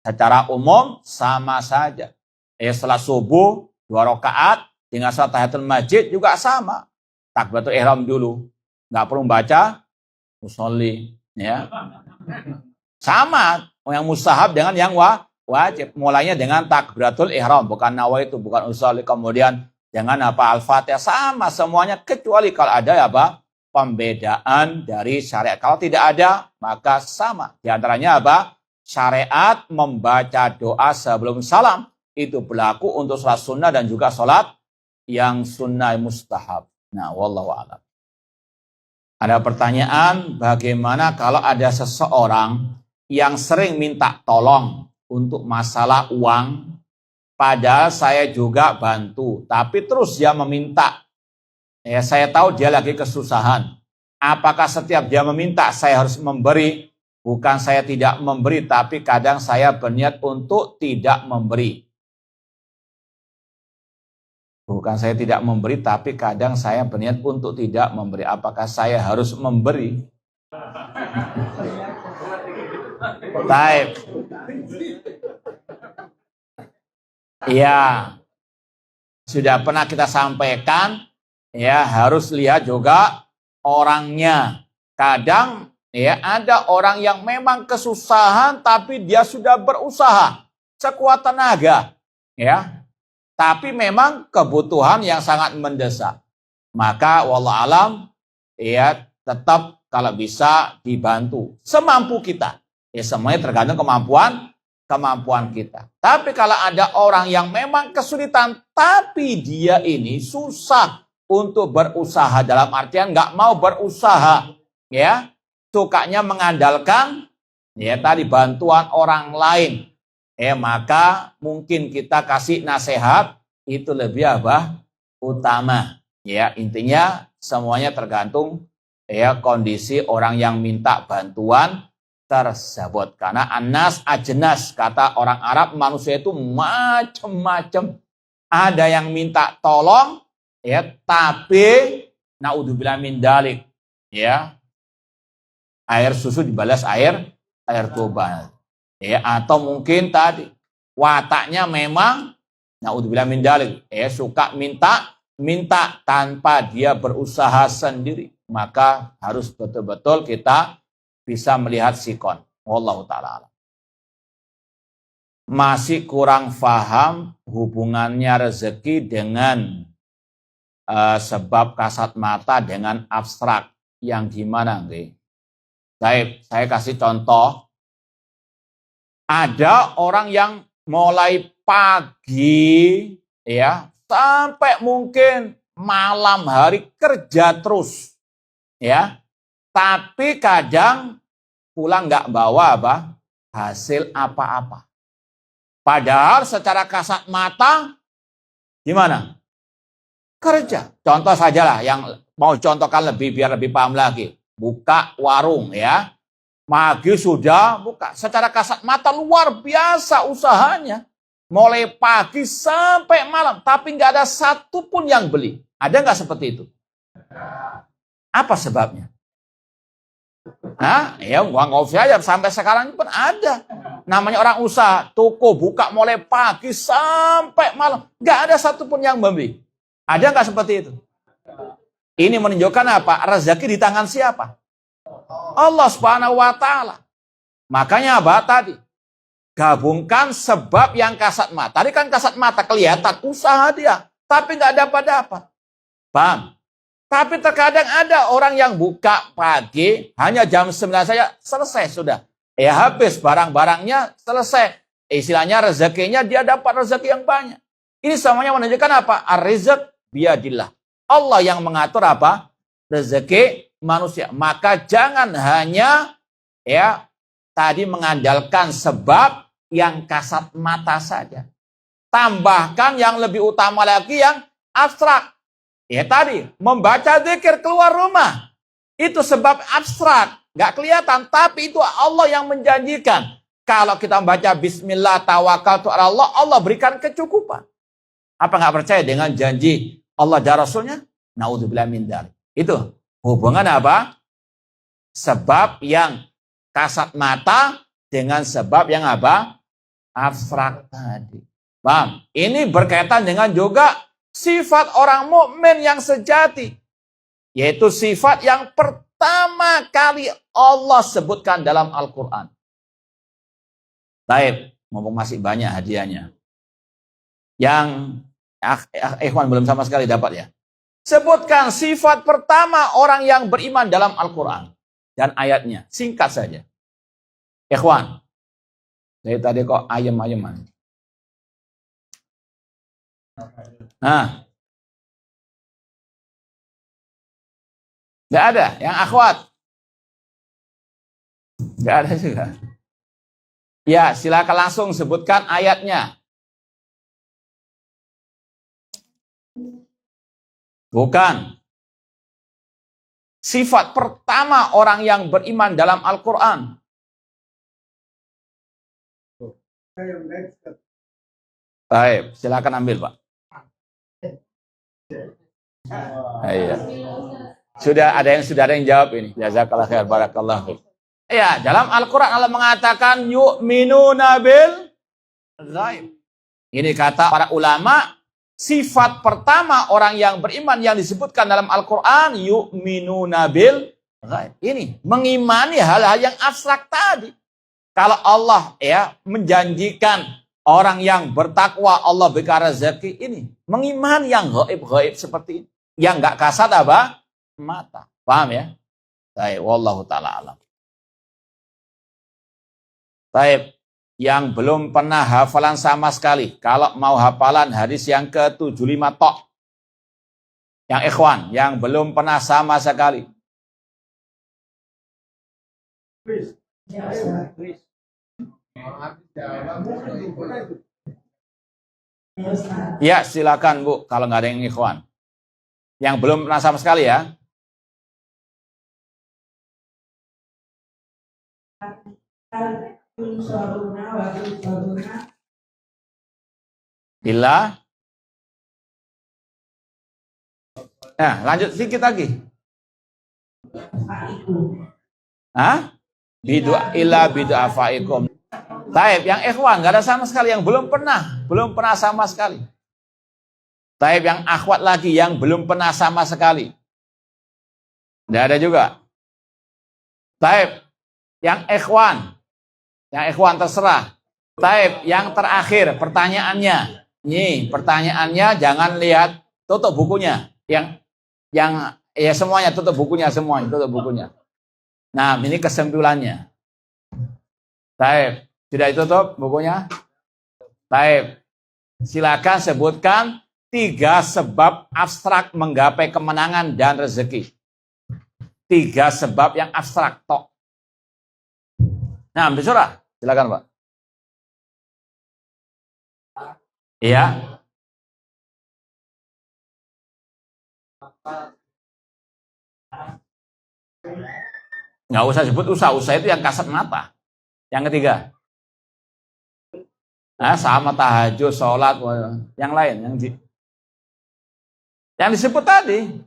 Secara umum sama saja. Sholat subuh 2 rakaat dengan sholat tahiyatul masjid juga sama. Takbiratul ihram dulu, nggak perlu baca musolli, ya. Sama yang mustahab dengan yang wajib. Mulainya dengan takbiratul ihram, bukan nawaitu, bukan usolli, kemudian dengan al-fatihah, sama semuanya kecuali kalau ada pembedaan dari syariat. Kalau tidak ada maka sama. Di antaranya syariat membaca doa sebelum salam itu berlaku untuk sholat sunnah dan juga sholat yang sunnah mustahab. Nah, wallahu a'lam. Ada pertanyaan, bagaimana kalau ada seseorang yang sering minta tolong untuk masalah uang, padahal saya juga bantu, tapi terus dia meminta. Ya, saya tahu dia lagi kesusahan. Apakah setiap dia meminta saya harus memberi? Bukan saya tidak memberi, tapi kadang saya berniat untuk tidak memberi. Bukan saya tidak memberi, tapi kadang saya berniat untuk tidak memberi. Apakah saya harus memberi? Baik. Ya, sudah pernah kita sampaikan, ya harus lihat juga orangnya. Kadang ya ada orang yang memang kesusahan, tapi dia sudah berusaha sekuat tenaga, ya. Tapi memang kebutuhan yang sangat mendesak. Maka wallah alam, ya tetap kalau bisa dibantu semampu kita. Ya semuanya tergantung kemampuan kita. Tapi kalau ada orang yang memang kesulitan, tapi dia ini susah untuk berusaha, dalam artian nggak mau berusaha, ya sukanya mengandalkan, ya tadi bantuan orang lain. Maka mungkin kita kasih nasihat itu lebih utama. Ya, intinya semuanya tergantung ya kondisi orang yang minta bantuan tersebut. Karena anas ajnas, kata orang Arab, manusia itu macam-macam. Ada yang minta tolong, ya, tapi naudzubillah min dalik, ya. Air susu dibalas air tuba. Ya, atau mungkin tadi wataknya memang Naudzubillah min dzalik. Suka minta tanpa dia berusaha sendiri. Maka harus betul-betul kita bisa melihat sikon. Wallahu ta'ala. Masih kurang paham hubungannya rezeki dengan sebab kasat mata dengan abstrak. Yang gimana? Saya kasih contoh. Ada orang yang mulai pagi ya sampai mungkin malam hari kerja terus ya, tapi kadang pulang nggak bawa hasil apa-apa. Padahal secara kasat mata gimana? Kerja. Contoh sajalah yang mau contohkan biar lebih paham lagi. Buka warung ya. Pagi sudah buka. Secara kasat mata luar biasa usahanya. Mulai pagi sampai malam. Tapi nggak ada satupun yang beli. Ada nggak seperti itu? Apa sebabnya? Ya uang kopi aja sampai sekarang pun ada. Namanya orang usaha. Toko buka mulai pagi sampai malam. Nggak ada satupun yang membeli. Ada nggak seperti itu? Ini menunjukkan apa? Rezeki di tangan siapa? Allah Subhanahu wa Ta'ala. Makanya tadi? Gabungkan sebab yang kasat mata. Tadi kan kasat mata kelihatan usaha dia, tapi nggak dapat. Paham? Tapi terkadang ada orang yang buka pagi hanya jam 9 saja selesai sudah. Habis barang-barangnya selesai. Istilahnya rezekinya dia dapat rezeki yang banyak. Ini semuanya menunjukkan apa? Ar-rizq biyadillah. Allah yang mengatur apa? Rezeki manusia. Maka jangan hanya tadi mengandalkan sebab yang kasat mata saja. Tambahkan yang lebih utama lagi yang abstrak. Tadi membaca zikir keluar rumah. Itu sebab abstrak, nggak kelihatan, tapi itu Allah yang menjanjikan. Kalau kita membaca bismillah tawakkaltu ala Allah, Allah berikan kecukupan. Apa nggak percaya dengan janji Allah dan Rasulnya? Naudzubillah min dzalik. Itu hubungan apa? Sebab yang kasat mata dengan sebab yang apa? Abstrak tadi. Paham? Ini berkaitan dengan juga sifat orang mukmin yang sejati. Yaitu sifat yang pertama kali Allah sebutkan dalam Al-Quran. Baik, mumpung masih banyak hadiahnya. Yang ikhwan belum sama sekali dapat ya. Sebutkan sifat pertama orang yang beriman dalam Al-Quran. Dan ayatnya, singkat saja. Ikhwan, dari tadi kok ayem-ayeman. Nggak ada, yang akhwat. Nggak ada juga. Ya, silakan langsung sebutkan ayatnya. Bukan. Sifat pertama orang yang beriman dalam Al-Quran. Baik, silakan ambil, Pak. Iya. Sudah ada yang jawab ini. Jazakallah khair, barakallahu. Ya, dalam Al-Quran Allah mengatakan yu'minuna bil ghaib. Ini kata para ulama, sifat pertama orang yang beriman yang disebutkan dalam Al-Quran yu'minuna bil ghaib. Ini mengimani hal-hal yang abstrak tadi. Kalau Allah menjanjikan orang yang bertakwa Allah berikan rezeki, ini mengimani yang gaib-gaib seperti ini. Yang enggak kasat apa? Mata. Paham ya? Baik, wallahu ta'ala alam. Baik, yang belum pernah hafalan sama sekali, kalau mau hafalan hadis yang ke-75 tok. Yang ikhwan, yang belum pernah sama sekali. Ya, silakan Bu, kalau nggak ada yang ikhwan. Yang belum pernah sama sekali ya. Bila. Nah, lanjut sedikit lagi. Bidu'afaikum. Taib, yang ikhwan nggak ada sama sekali, yang belum pernah sama sekali. Taib yang akhwat lagi yang belum pernah sama sekali. Tidak ada juga. Taib yang ikhwan. Yang ikhwan terserah. Taib yang terakhir pertanyaannya. Nih, pertanyaannya jangan lihat, tutup bukunya. Yang ya semuanya tutup bukunya semuanya, tutup bukunya. Nah, ini kesimpulannya. Taib, sudah ditutup bukunya? Taib. Silakan sebutkan 3 sebab abstrak menggapai kemenangan dan rezeki. 3 sebab yang abstrak tok. Nah, bersurah. Silakan, Pak. Iya. Nggak usah sebut usaha itu yang kasat mata. Yang ketiga. Nah, sama tahajud, sholat, yang lain, yang disebut tadi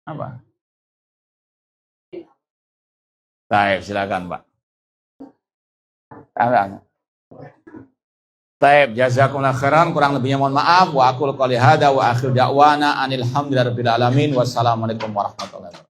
apa? Baik, silakan Pak. Baik, jazakumullah khairan, kurang lebihnya mohon maaf. Wa aqulu qouli hadza wa akhiru da'wana anil hamdulillahi rabbil alamin. Wassalamualaikum warahmatullahi wabarakatuh.